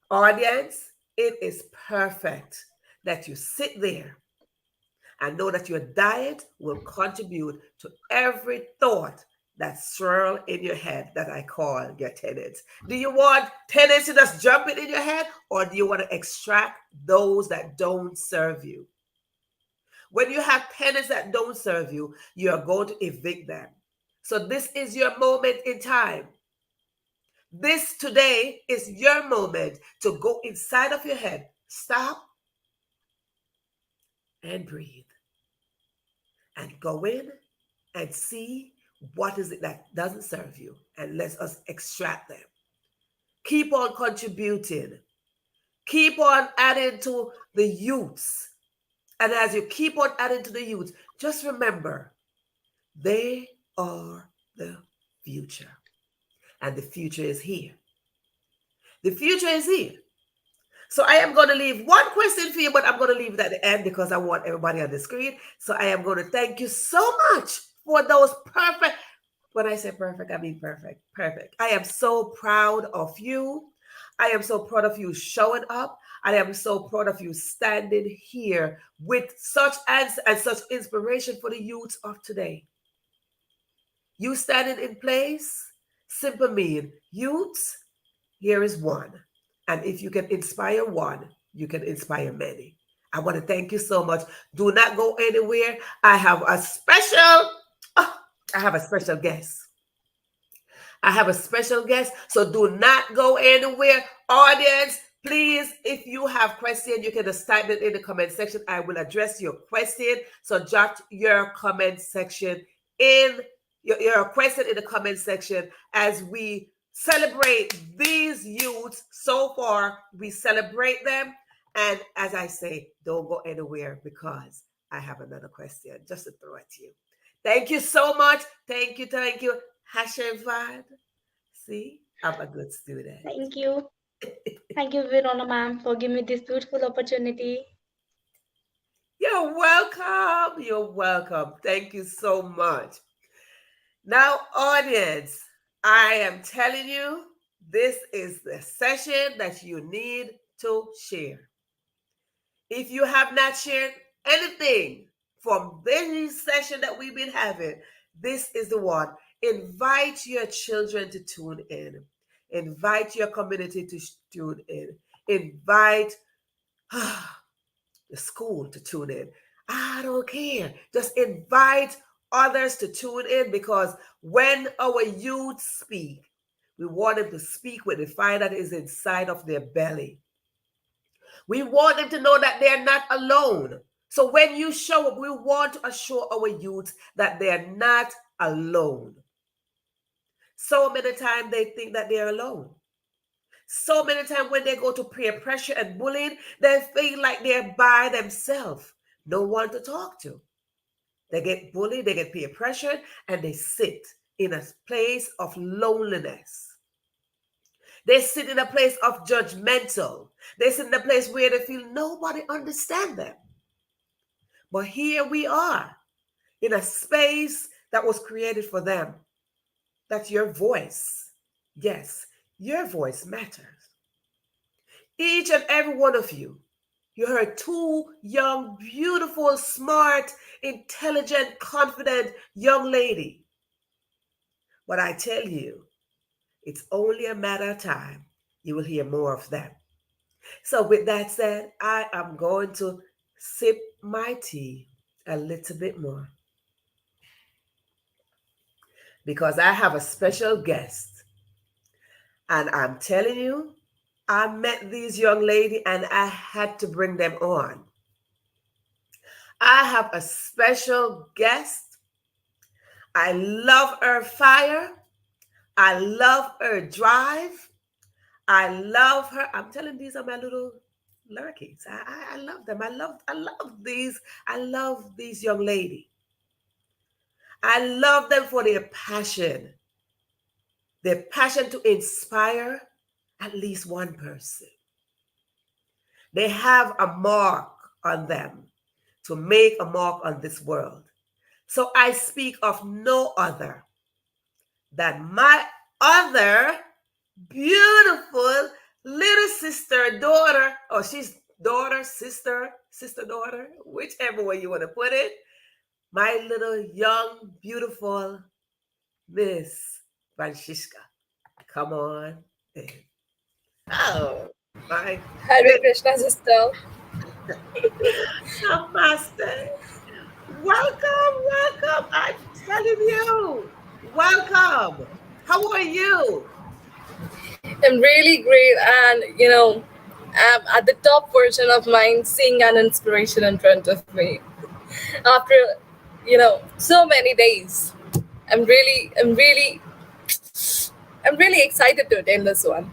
Audience, it is perfect that you sit there and know that your diet will contribute to every thought that's swirl in your head that I call your tenants. Do you want tenants to just jump in your head, or do you want to extract those that don't serve you? When you have tenants that don't serve you, you are going to evict them. So this is your moment in time. This today is your moment to go inside of your head, stop and breathe, and go in and see what is it that doesn't serve you, and let us extract them. Keep on contributing. Keep on adding to the youths. And as you keep on adding to the youths, just remember, they are the future. And the future is here. The future is here. So I am going to leave one question for you, but I'm going to leave it at the end because I want everybody on the screen. So I am going to thank you so much for those perfect. When I say perfect, I mean perfect. Perfect. I am so proud of you. I am so proud of you showing up. I am so proud of you standing here with such answer and such inspiration for the youth of today. You standing in place, simple mean, youths, here is one. And if you can inspire one, you can inspire many. I want to thank you so much. Do not go anywhere. I have a special guest. I have a special guest. So do not go anywhere. Audience, please, if you have questions, you can just type it in the comment section. I will address your question. So jot your comment section in your question in the comment section as we celebrate these youths. So far, we celebrate them. And as I say, don't go anywhere because I have another question just to throw at you. Thank you so much. Thank you. Thank you. Hashevad. See, I'm a good student. Thank you. Thank you, Verona ma'am, for giving me this beautiful opportunity. You're welcome. You're welcome. Thank you so much. Now, audience, I am telling you, this is the session that you need to share. If you have not shared anything from this session that we've been having, this is the one. Invite your children to tune in. Invite your community to tune in. Invite the school to tune in. I don't care. Just invite others to tune in, because when our youth speak, we want them to speak with the fire that is inside of their belly. We want them to know that they're not alone. So when you show up, we want to assure our youth that they're not alone. So many times they think that they're alone. So many times when they go to peer pressure and bullying, they feel like they're by themselves. No one to talk to. They get bullied, they get peer pressured, and they sit in a place of loneliness. They sit in a place of judgmental. They sit in a place where they feel nobody understands them. But here we are in a space that was created for them. That's your voice. Yes, your voice matters. Each and every one of you, you heard two young, beautiful, smart, intelligent, confident young lady. But I tell you, it's only a matter of time. You will hear more of them. So with that said, I am going to sip my tea a little bit more, because I have a special guest. And I'm telling you, I met these young ladies and I had to bring them on. I have a special guest. I love her fire. I love her drive. I love her. I'm telling, these are my little lurkies. I love them. I love these young ladies. I love them for their passion to inspire at least one person. They have a mark on them to make a mark on this world. So I speak of no other than my other beautiful little sister, daughter, or she's daughter, sister, daughter, whichever way you want to put it. My little young, beautiful Miss Francisca. Come on in. Oh, my Hare goodness. Krishna, sister. Namaste. Welcome. I'm telling you. Welcome. How are you? I'm really great, and I'm at the top version of mine, seeing an inspiration in front of me. After so many days, I'm really, I'm really, I'm really excited to attend this one.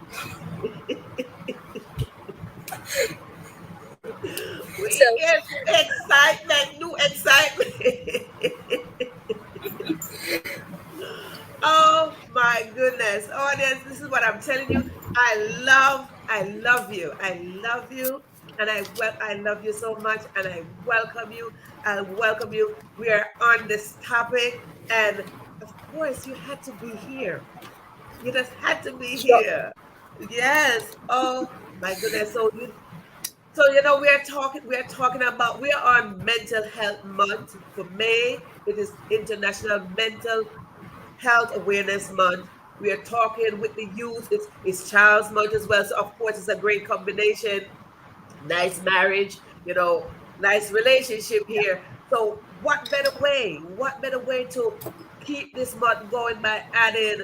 We So get excitement, new excitement. Oh my goodness. Audience, this is what I'm telling you. I love you. I love you. And I love you so much. And I welcome you. I welcome you. We are on this topic. And of course, you had to be here. You just had to be sure. here. Yes. Oh my goodness. So we are on mental health month. For May, it is International Mental Health Awareness Month. We are talking with the youth. It's Child's Month as well. So of course it's a great combination. Nice marriage, nice relationship here. So what better way? What better way to keep this month going by adding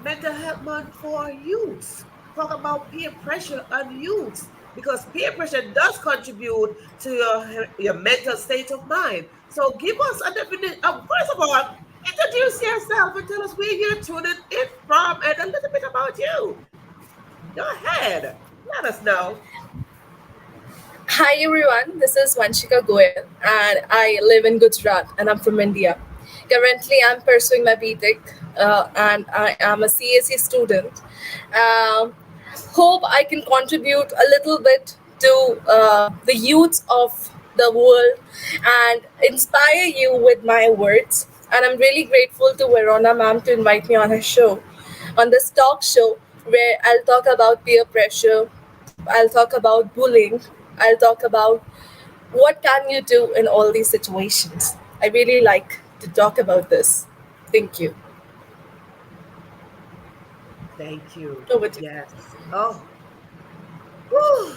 Mental Health Month for youths? Talk about peer pressure on youths, because peer pressure does contribute to your mental state of mind. So give us a definition. First of all, introduce yourself and tell us where you're tuning in from and a little bit about you. Go ahead. Let us know. Hi everyone, this is Vanshika Goyal and I live in Gujarat and I'm from India. Currently, I'm pursuing my BTech and I am a CSE student. Um, Hope I can contribute a little bit to the youth of the world and inspire you with my words. And I'm really grateful to Verona ma'am to invite me on her show, on this talk show where I'll talk about peer pressure, I'll talk about bullying, I'll talk about what can you do in all these situations. I really like to talk about this. Thank you. Thank you. Over to you. Yes. Oh, whew.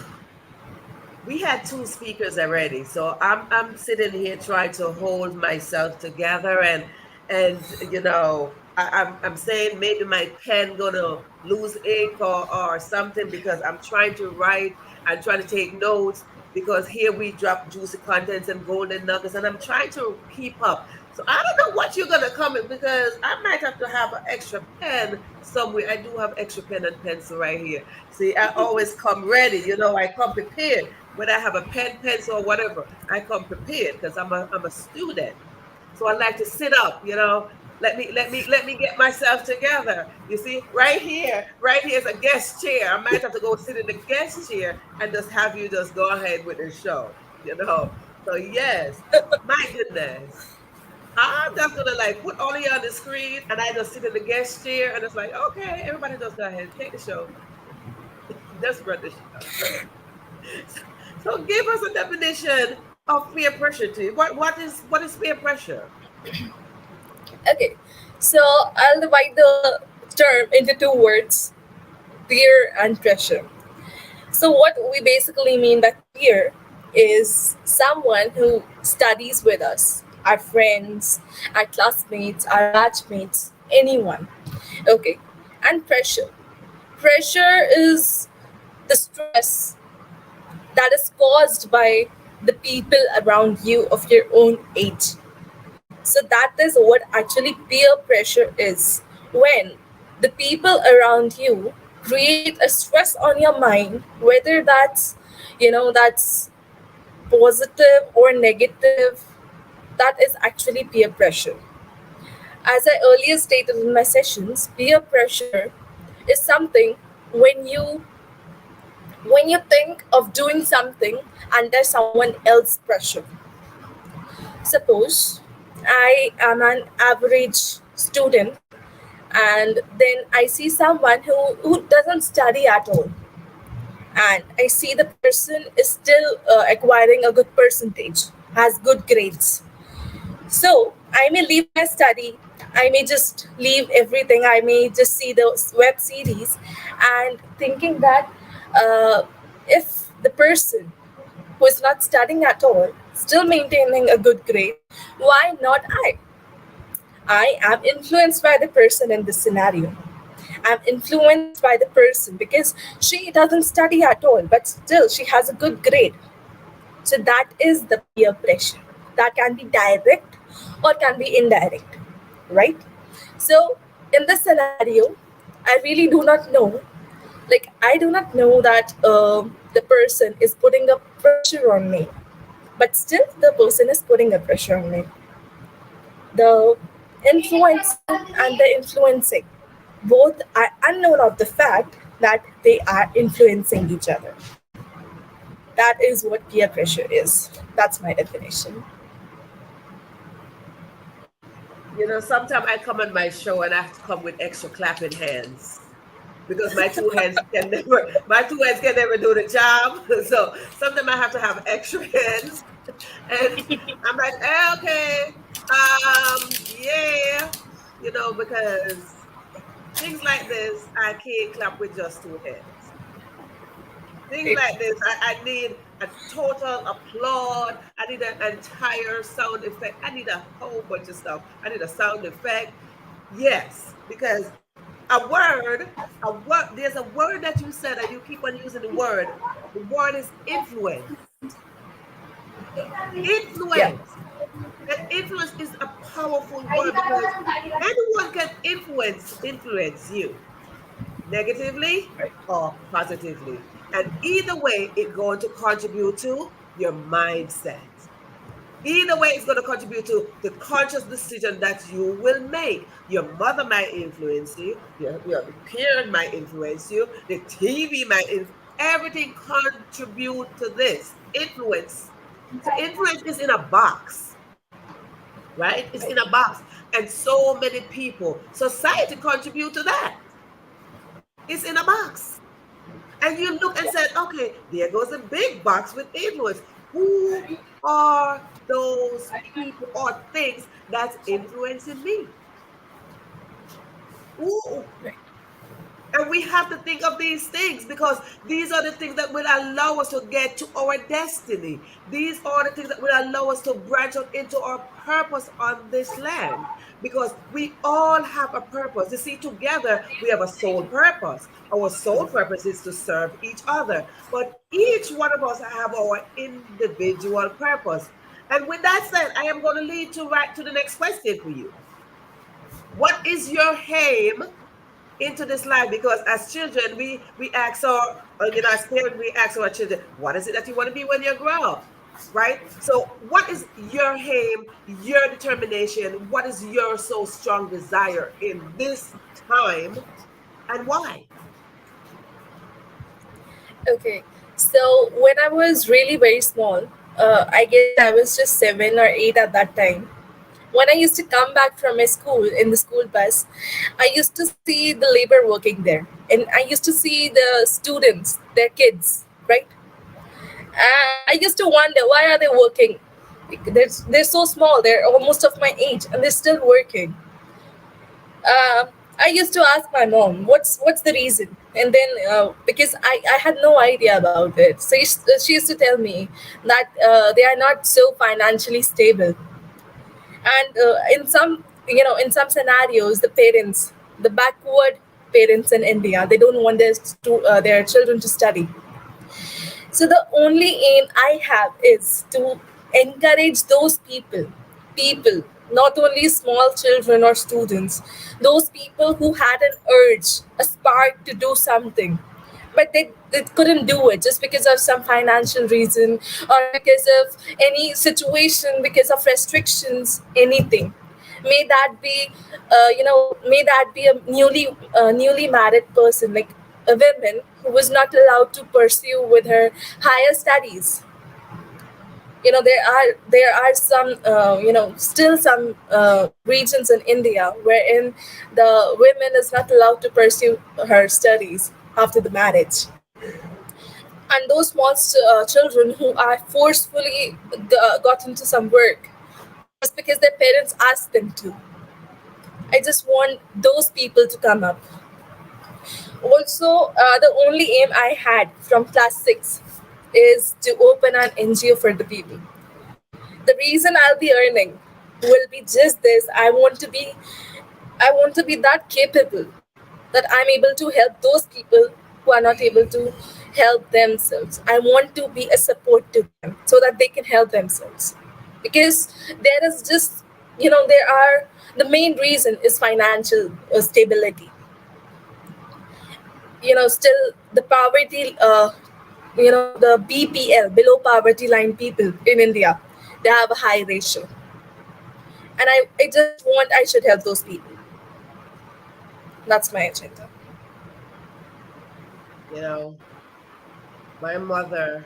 We had two speakers already, so I'm sitting here trying to hold myself together, and I'm saying maybe my pen gonna lose ink or something because I'm trying to write and trying to take notes because here we drop juicy contents and golden nuggets, and I'm trying to keep up. So I don't know what you're gonna come in because I might have to have an extra pen somewhere. I do have extra pen and pencil right here. See, I always come ready. I come prepared. Whether I have a pen, pencil, or whatever, I come prepared because I'm a student. So I like to sit up. Let me get myself together. You see, right here is a guest chair. I might have to go sit in the guest chair and just have you just go ahead with the show. So yes, my goodness. I'm just gonna like put all of you on the screen and I just sit in the guest chair and it's like, okay, everybody just go ahead, take the show. Just run the show. So give us a definition of peer pressure to you. What is peer pressure? Okay, so I'll divide the term into two words, peer and pressure. So, what we basically mean by peer is someone who studies with us, our friends, our classmates, our batchmates, anyone. Okay, and pressure. Pressure is the stress that is caused by the people around you of your own age. So that is what actually peer pressure is. When the people around you create a stress on your mind, whether that's positive or negative, that is actually peer pressure. As I earlier stated in my sessions, peer pressure is something when you when you think of doing something under someone else's pressure. Suppose I am an average student and then I see someone who doesn't study at all, and I see the person is still acquiring a good percentage, has good grades. So I may leave my study, I may just leave everything, I may just see the web series and thinking that if the person who is not studying at all, still maintaining a good grade, why not I? I am influenced by the person in this scenario. I'm influenced by the person because she doesn't study at all, but still she has a good grade. So that is the peer pressure. That can be direct or can be indirect, right? So in this scenario, I really do not know. Like I do not know that the person is putting a pressure on me, but still the person is putting a pressure on me. The influencer and the influencing both are unknown of the fact that they are influencing each other. That is what peer pressure is. That's my definition. Sometimes I come on my show and I have to come with extra clapping hands because my two hands can never do the job. So sometimes I have to have extra hands, and I'm like, okay, yeah, because things like this I can't clap with just two hands. Things Right. like this, I need a total applaud. I need an entire sound effect. I need a whole bunch of stuff. I need a sound effect. Yes, because there's a word that you said, and you keep on using the word. The word is influence. Yeah. Influence. And influence is a powerful word because anyone can influence you negatively Right. or positively. And either way, it's going to contribute to your mindset. Either way, it's going to contribute to the conscious decision that you will make. Your mother might influence you, your parent might influence you, the TV might influence. Everything contribute to this influence. So influence is in a box, right? It's in a box, and so many people, society contribute to that. It's in a box. And you look and said, okay, there goes a big box with influence. Who are those people or things that's influencing me? Who? And we have to think of these things because these are the things that will allow us to get to our destiny. These are the things that will allow us to branch out into our purpose on this land because we all have a purpose. You see, together we have a soul purpose. Our soul purpose is to serve each other, but each one of us have our individual purpose. And with that said, I am going to lead to right to the next question for you. What is your aim into this life? Because as children, we ask our, as parents, we ask our children, what is it that you want to be when you grow up? Right? So what is your aim, your determination? What is your so strong desire in this time and why? Okay, so when I was really very small, I guess I was just 7 or 8 at that time. When I used to come back from my school in the school bus, I used to see the labor working there, and I used to see the students, their kids, right? And I used to wonder why are they working? They're so small. They're almost of my age, and they're still working. uh, I used to ask my mom, what's the reason? And then because I had no idea about it, so she used to tell me that they are not so financially stable, and in some scenarios, the parents, the backward parents in India, they don't want their children to study. So the only aim I have is to encourage those people, not only small children or students, those people who had an urge, a spark to do something, but they couldn't do it just because of some financial reason or because of any situation, because of restrictions, anything. May that be, may that be a newly married person, like a woman who was not allowed to pursue with her higher studies. There are some still some regions in India wherein the women is not allowed to pursue her studies after the marriage, and those small children who are forcefully got into some work just because their parents asked them to. I just want those people to come up. Also, the only aim I had from class 6 is to open an NGO for the people. The reason I'll be earning will be just this. I want to be that capable that I'm able to help those people who are not able to help themselves. I want to be a support to them so that they can help themselves. Because there is just, there are, the main reason is financial stability. Still the poverty, the BPL, below poverty line people in India, they have a high ratio. And I just want, I should help those people. That's my agenda. You know, my mother,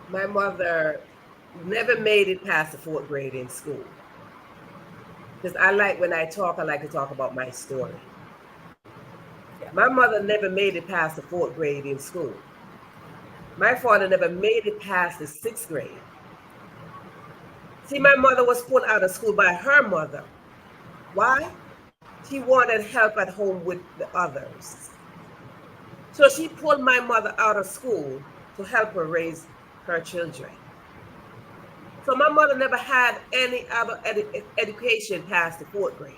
my mother never made it past the fourth grade in school. Because when I talk, I like to talk about my story. My mother never made it past the fourth grade in school. My father never made it past the sixth grade. See, my mother was put out of school by her mother. Why? She wanted help at home with the others. So she pulled my mother out of school to help her raise her children. So my mother never had any other education past the fourth grade.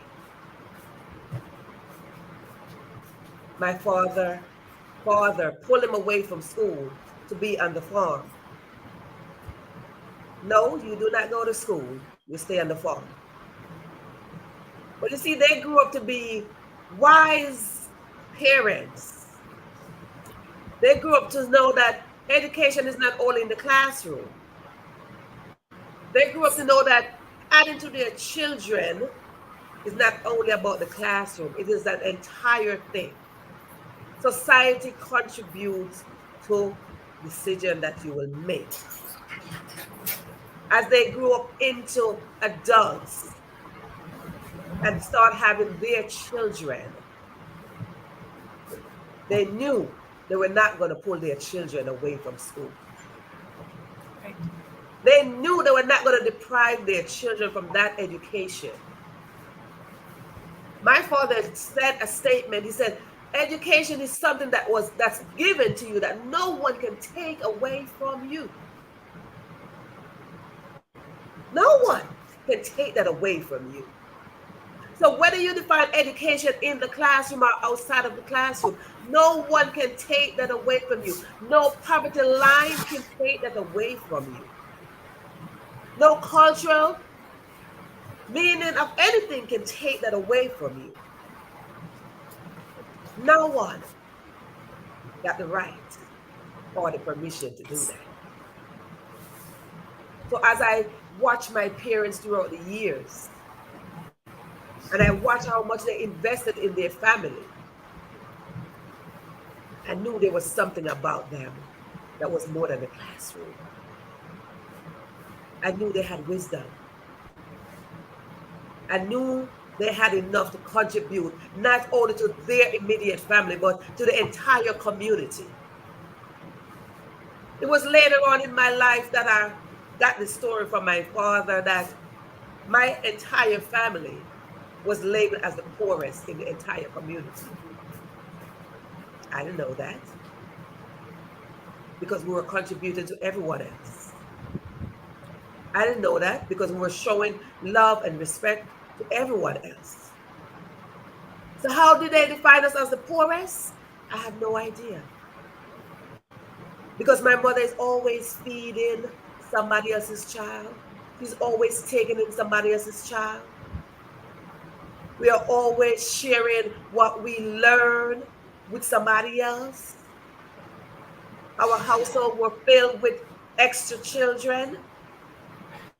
My father pulled him away from school to be on the farm. No, you do not go to school. You stay on the farm. But you see, they grew up to be wise parents. They grew up to know that education is not only in the classroom. They grew up to know that adding to their children is not only about the classroom, it is that entire thing. Society contributes to decision that you will make. As they grew up into adults and start having their children, they knew they were not going to pull their children away from school. Right. They knew they were not going to deprive their children from that education. My father said a statement. He said, education is something that's given to you that no one can take away from you. No one can take that away from you. So whether you define education in the classroom or outside of the classroom, no one can take that away from you. No poverty line can take that away from you. No cultural meaning of anything can take that away from you. No one got the right or the permission to do that. So as I watch my parents throughout the years, and I watch how much they invested in their family, I knew there was something about them that was more than the classroom. I knew they had wisdom. I knew they had enough to contribute not only to their immediate family, but to the entire community. It was later on in my life that I got the story from my father that my entire family was labeled as the poorest in the entire community. I didn't know that because we were contributing to everyone else. I didn't know that because we were showing love and respect to everyone else. So how did they define us as the poorest? I have no idea. Because my mother is always feeding somebody else's child. She's always taking in somebody else's child. We are always sharing what we learn with somebody else. Our household were filled with extra children.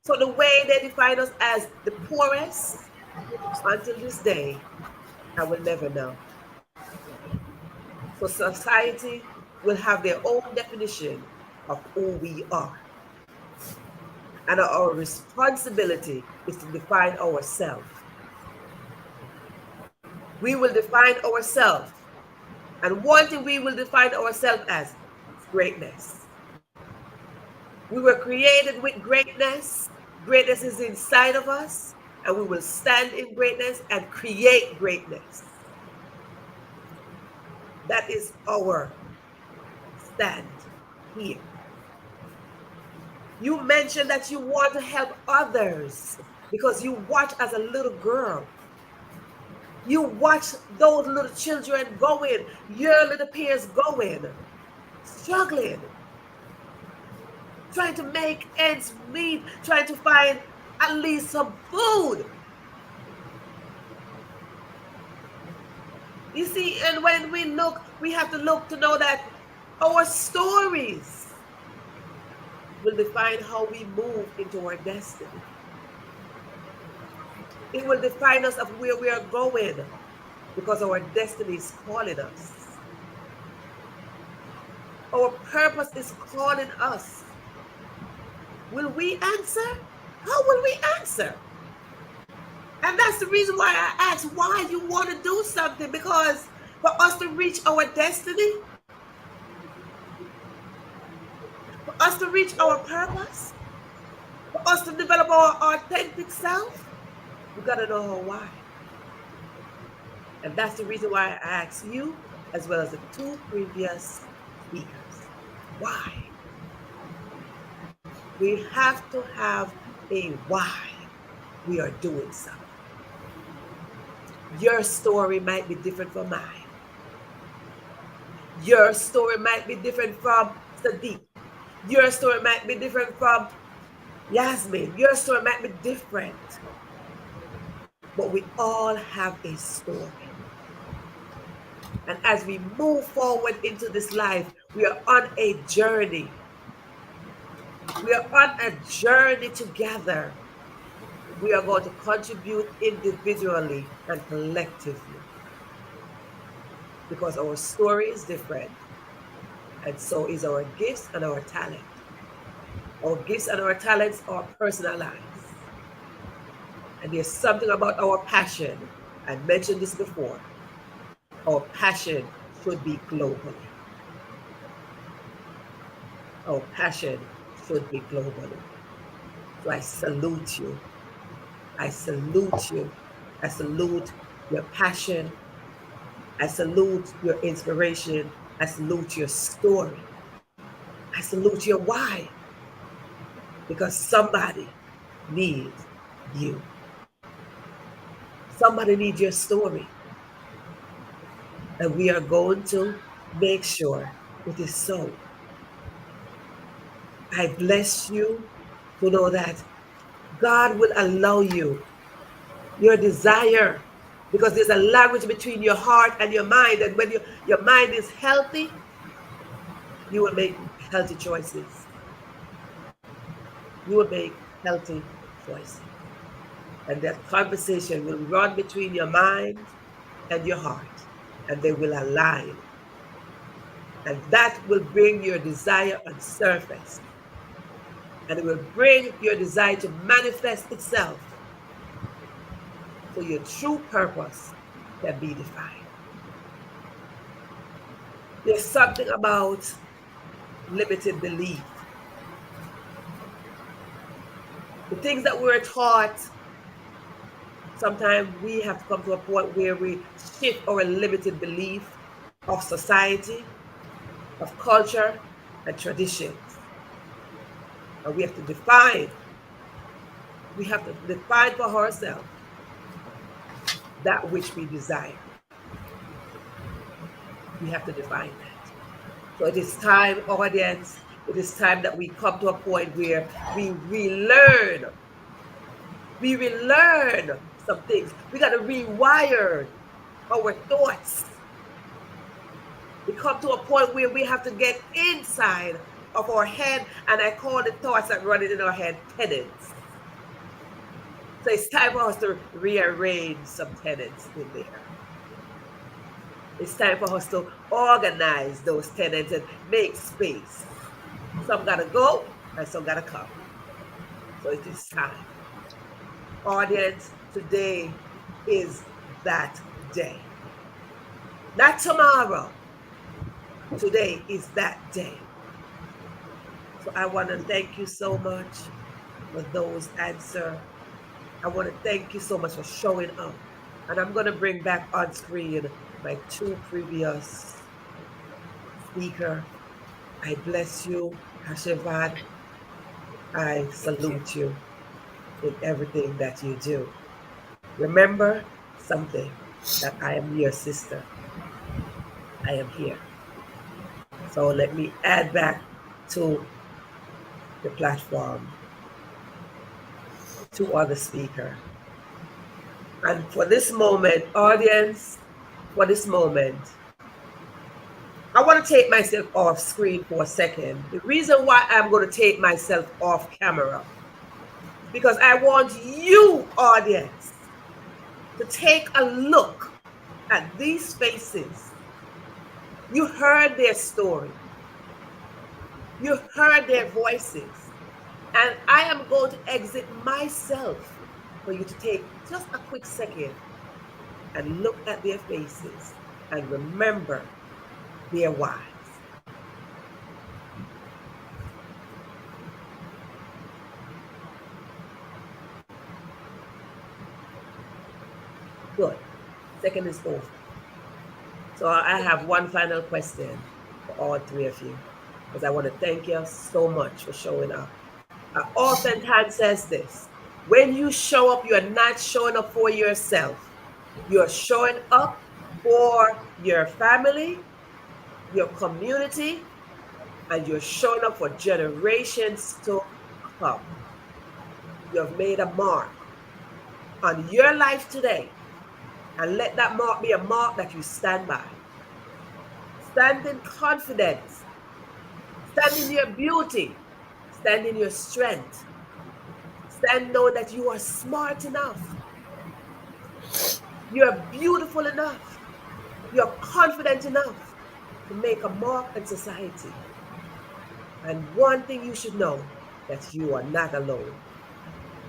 So the way they define us as the poorest, until this day, I will never know. So society will have their own definition of who we are. And our responsibility is to define ourselves. We will define ourselves. And one thing we will define ourselves as is greatness. We were created with greatness. Greatness is inside of us, and we will stand in greatness and create greatness. That is our stand here. You mentioned that you want to help others because you watch as a little girl. You watch those little children going, your little peers going, struggling, trying to make ends meet, trying to find at least some food. You see, and when we look, we have to look to know that our stories will define how we move into our destiny. It will define us of where we are going because our destiny is calling us. Our purpose is calling us. Will we answer? How will we answer? And that's the reason why I asked why you want to do something, because for us to reach our destiny, for us to reach our purpose, for us to develop our authentic self, we got to know why. And that's the reason why I asked you, as well as the two previous speakers, why? We have to have a why we are doing something. Your story might be different from mine. Your story might be different from Sadiq. Your story might be different from Yasmin. Your story might be different. But we all have a story. And as we move forward into this life, We are on a journey. We are on a journey together. We are going to contribute individually and collectively because our story is different, and so is our gifts and our talent. Our gifts and our talents are personalized. And there's something about our passion. I mentioned this before. Our passion should be globally. Our passion should be globally. So I salute you. I salute you. I salute your passion. I salute your inspiration. I salute your story. I salute your why. Because somebody needs you. Somebody needs your story. And we are going to make sure it is so. I bless you to know that God will allow you your desire, because there's a language between your heart and your mind. And when your mind is healthy, you will make healthy choices. You will make healthy choices. And that conversation will run between your mind and your heart, and they will align. And that will bring your desire on surface. And it will bring your desire to manifest itself so your true purpose can be defined. There's something about limited belief. The things that we're taught, sometimes we have to come to a point where we shift our limited belief of society, of culture, and traditions. And we have to define for ourselves that which we desire. We have to define that. So it is time, audience, it is time that we come to a point where we relearn. We relearn some things. We got to rewire our thoughts. We come to a point where we have to get inside of our head, and I call the thoughts that run in our head tenants. So it's time for us to rearrange some tenants in there. It's time for us to organize those tenants and make space. Some gotta go and some gotta come. So it is time. Audience, today is that day. Not tomorrow. Today is that day. So I want to thank you so much for those answers. I want to thank you so much for showing up. And I'm going to bring back on screen my two previous speakers. I bless you, Hashivad. I salute you in everything that you do. Remember something, that I am your sister. I am here. So let me add back to the platform two other speakers. And for this moment, audience, for this moment, I want to take myself off screen for a second. The reason why I'm going to take myself off camera, because I want you, audience, to take a look at these faces. You heard their story. You heard their voices. And I am going to exit myself for you to take just a quick second and look at their faces and remember their whys. Good. Second is over. So I have one final question for all three of you, because I want to thank you so much for showing up. I oftentimes says this: when you show up, you are not showing up for yourself. You're showing up for your family, your community, and you're showing up for generations to come. You have made a mark on your life today, and let that mark be a mark that you stand by. Stand in confidence Stand in your beauty. Stand in your strength. Stand know that you are smart enough. You're beautiful enough. You're confident enough to make a mark in society. And one thing you should know that you are not alone.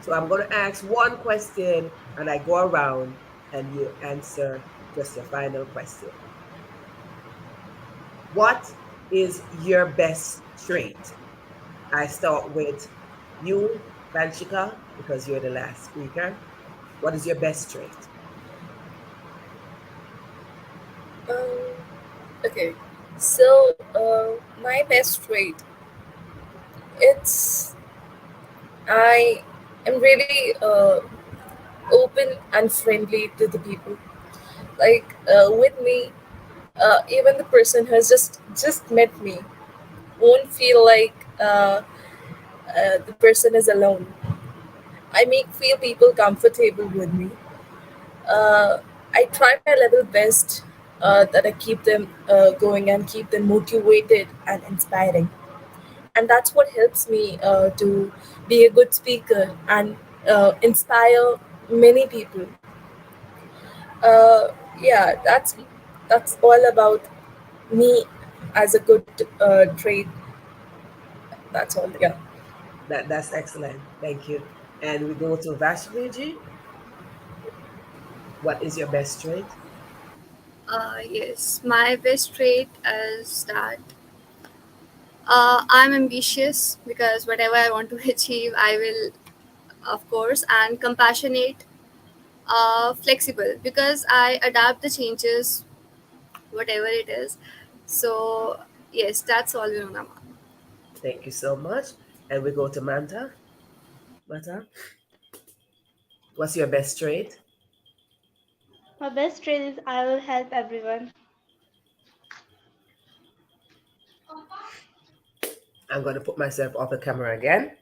So I'm going to ask one question and I go around and you answer just your final question. What is your best trait? I start with you, Vanshika, because you're the last speaker. What is your best trait? Um, okay, so my best trait, it's I am really open and friendly to the people. Like with me, even the person who has just met me won't feel like the person is alone. I make feel people comfortable with me. Uh, I try my level best that I keep them going and keep them motivated and inspiring. And that's what helps me to be a good speaker and inspire many people. Yeah, that's all about me as a good trait. That's all. Yeah. That's excellent. Thank you. And we go to Vashviji. What is your best trait? Yes, my best trait is that I'm ambitious because whatever I want to achieve, I will, of course, and compassionate, flexible because I adapt the changes, whatever it is. So, yes, that's all, Verona. Thank you so much. And we go to Manta. Manta, what's your best trait? My best trait is I will help everyone. I'm going to put myself off the camera again.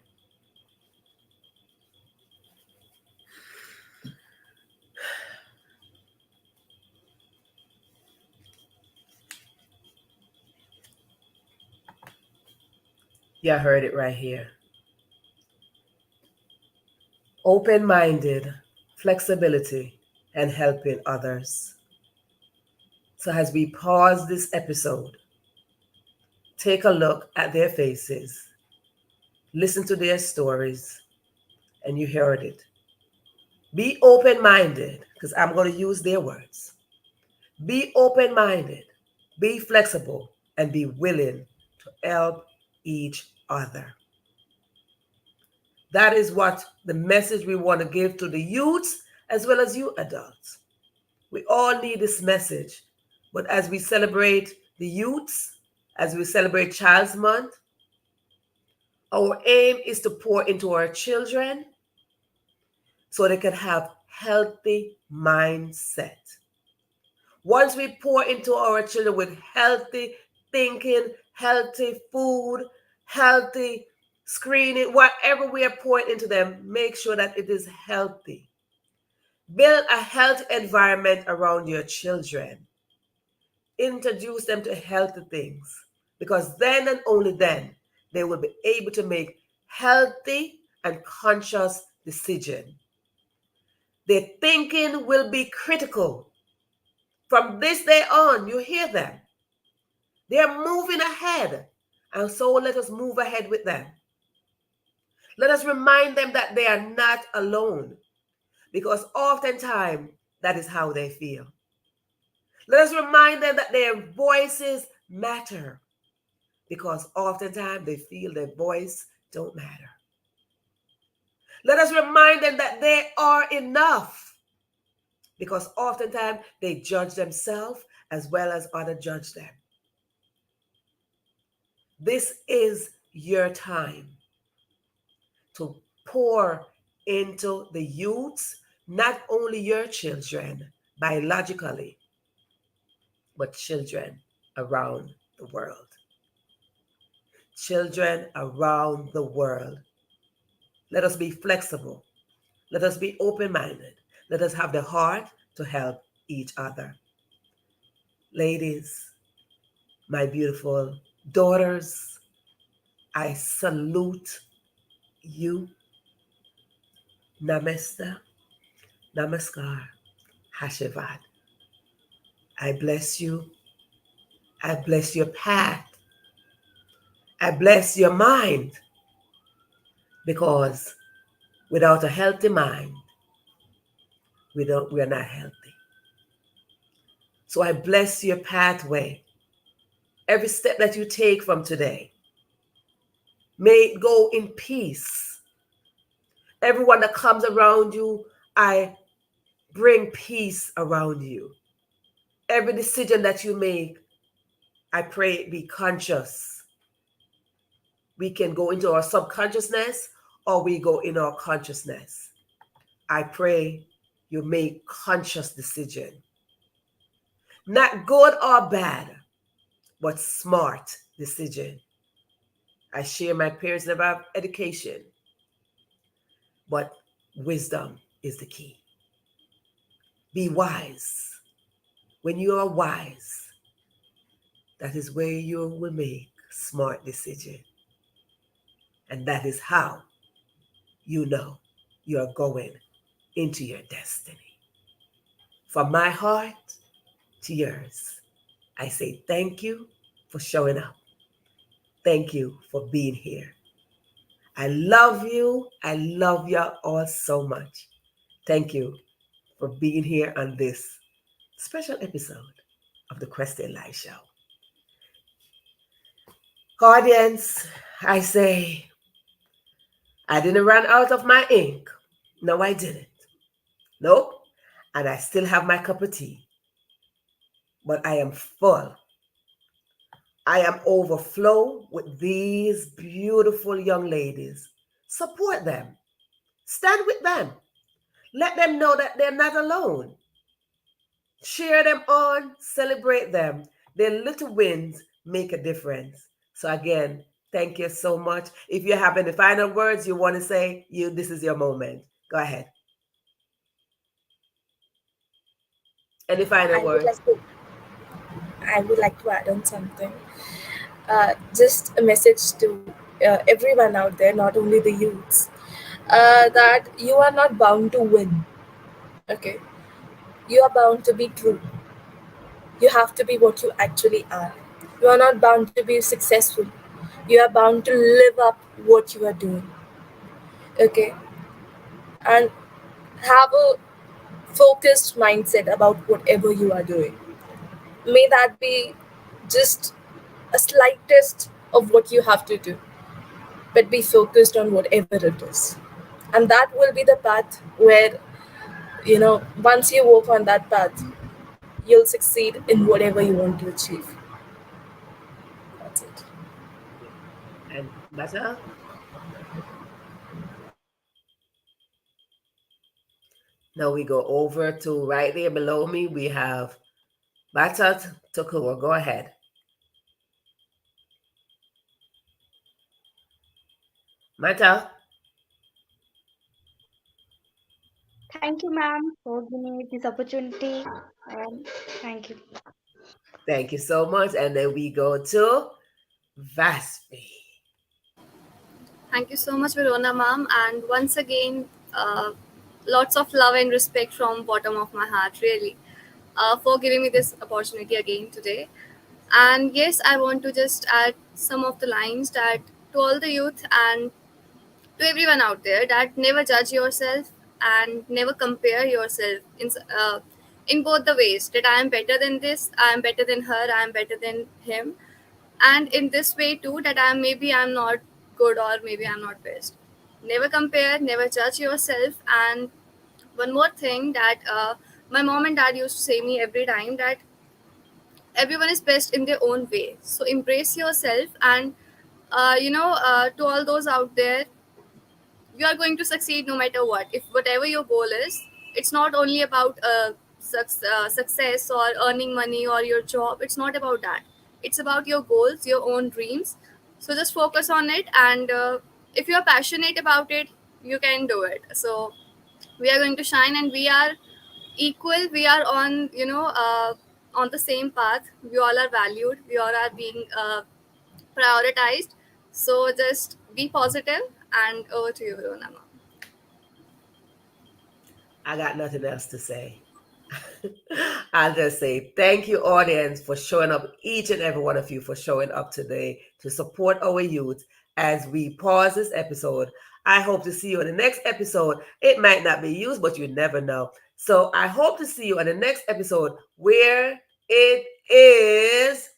You heard it right here. Open minded, flexibility, and helping others. So, as we pause this episode, take a look at their faces, listen to their stories, and you heard it. Be open minded, because I'm going to use their words. Be open minded, be flexible, and be willing to help each other. That is what the message we want to give to the youths as well as you adults. We all need this message. But as we celebrate the youths, as we celebrate Child's Month, our aim is to pour into our children so they can have healthy mindset. Once we pour into our children with healthy thinking, healthy food, healthy screening, whatever we are pouring into them, make sure that it is healthy. Build a healthy environment around your children. Introduce them to healthy things because then and only then they will be able to make healthy and conscious decisions. Their thinking will be critical. From this day on, you hear them. They are moving ahead. And so let us move ahead with them. Let us remind them that they are not alone because oftentimes that is how they feel. Let us remind them that their voices matter because oftentimes they feel their voice don't matter. Let us remind them that they are enough because oftentimes they judge themselves as well as others judge them. This is your time to pour into the youths, not only your children biologically, but children around the world. Children around the world. Let us be flexible. Let us be open minded. Let us have the heart to help each other. Ladies, my beautiful daughters, I salute you. Namaste, namaskar, hashivad. I bless you. I bless your path. I bless your mind because without a healthy mind, we are not healthy. So I bless your pathway. Every step that you take from today, may it go in peace. Everyone that comes around you, I bring peace around you. Every decision that you make, I pray it be conscious. We can go into our subconsciousness or we go in our consciousness. I pray you make conscious decision. Not good or bad, but smart decision. I share my parents never have education, but wisdom is the key. Be wise. When you are wise, that is where you will make smart decision. And that is how you know you are going into your destiny. From my heart to yours, I say thank you for showing up. Thank you for being here. I love you. I love you all so much. Thank you for being here on this special episode of the Question Live Show. Audience, I say, I didn't run out of my ink. No, I didn't. Nope. And I still have my cup of tea. But I am full. I am overflow with these beautiful young ladies. Support them. Stand with them. Let them know that they're not alone. Cheer them on, celebrate them. Their little wins make a difference. So again, thank you so much. If you have any final words you want to say, this is your moment. Go ahead. Any final I would words? like to I would like to add on something. Just a message to everyone out there, not only the youths, that you are not bound to win. Okay, you are bound to be true. You have to be what you actually are. You are not bound to be successful. You are bound to live up what you are doing. Okay, and have a focused mindset about whatever you are doing. May that be just a slightest of what you have to do, but be focused on whatever it is. And that will be the path where, once you walk on that path, you'll succeed in whatever you want to achieve. That's it. And Bata? Now we go over to right there below me. We have Bata Takua. Go ahead. Mata? Thank you, ma'am, for giving me this opportunity. And thank you. Thank you so much. And then we go to Vasvi. Thank you so much, Verona ma'am. And once again, lots of love and respect from bottom of my heart, really, for giving me this opportunity again today. And yes, I want to just add some of the lines that to all the youth and to everyone out there, that never judge yourself and never compare yourself in both the ways, that I am better than this, I am better than her, I am better than him, and in this way too, that I'm not good or maybe I'm not best. Never compare, never judge yourself. And one more thing that my mom and dad used to say me every time, that everyone is best in their own way, so embrace yourself. And to all those out there, you are going to succeed no matter what. If whatever your goal is, it's not only about success or earning money or your job. It's not about that. It's about your goals, your own dreams. So just focus on it. And if you are passionate about it, you can do it. So we are going to shine, and we are equal. We are on the same path. We all are valued. We all are being prioritized. So just be positive, and over to you, Verona. I got nothing else to say. I'll just say thank you, audience, for showing up, each and every one of you for showing up today to support our youth as we pause this episode. I hope to see you in the next episode. It might not be used, but you never know. So I hope to see you in the next episode where it is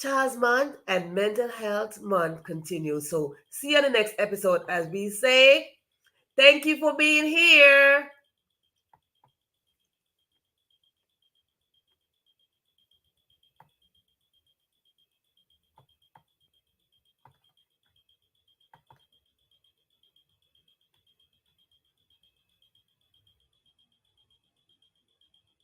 Child's Month and Mental Health Month continues. So see you in the next episode as we say, thank you for being here.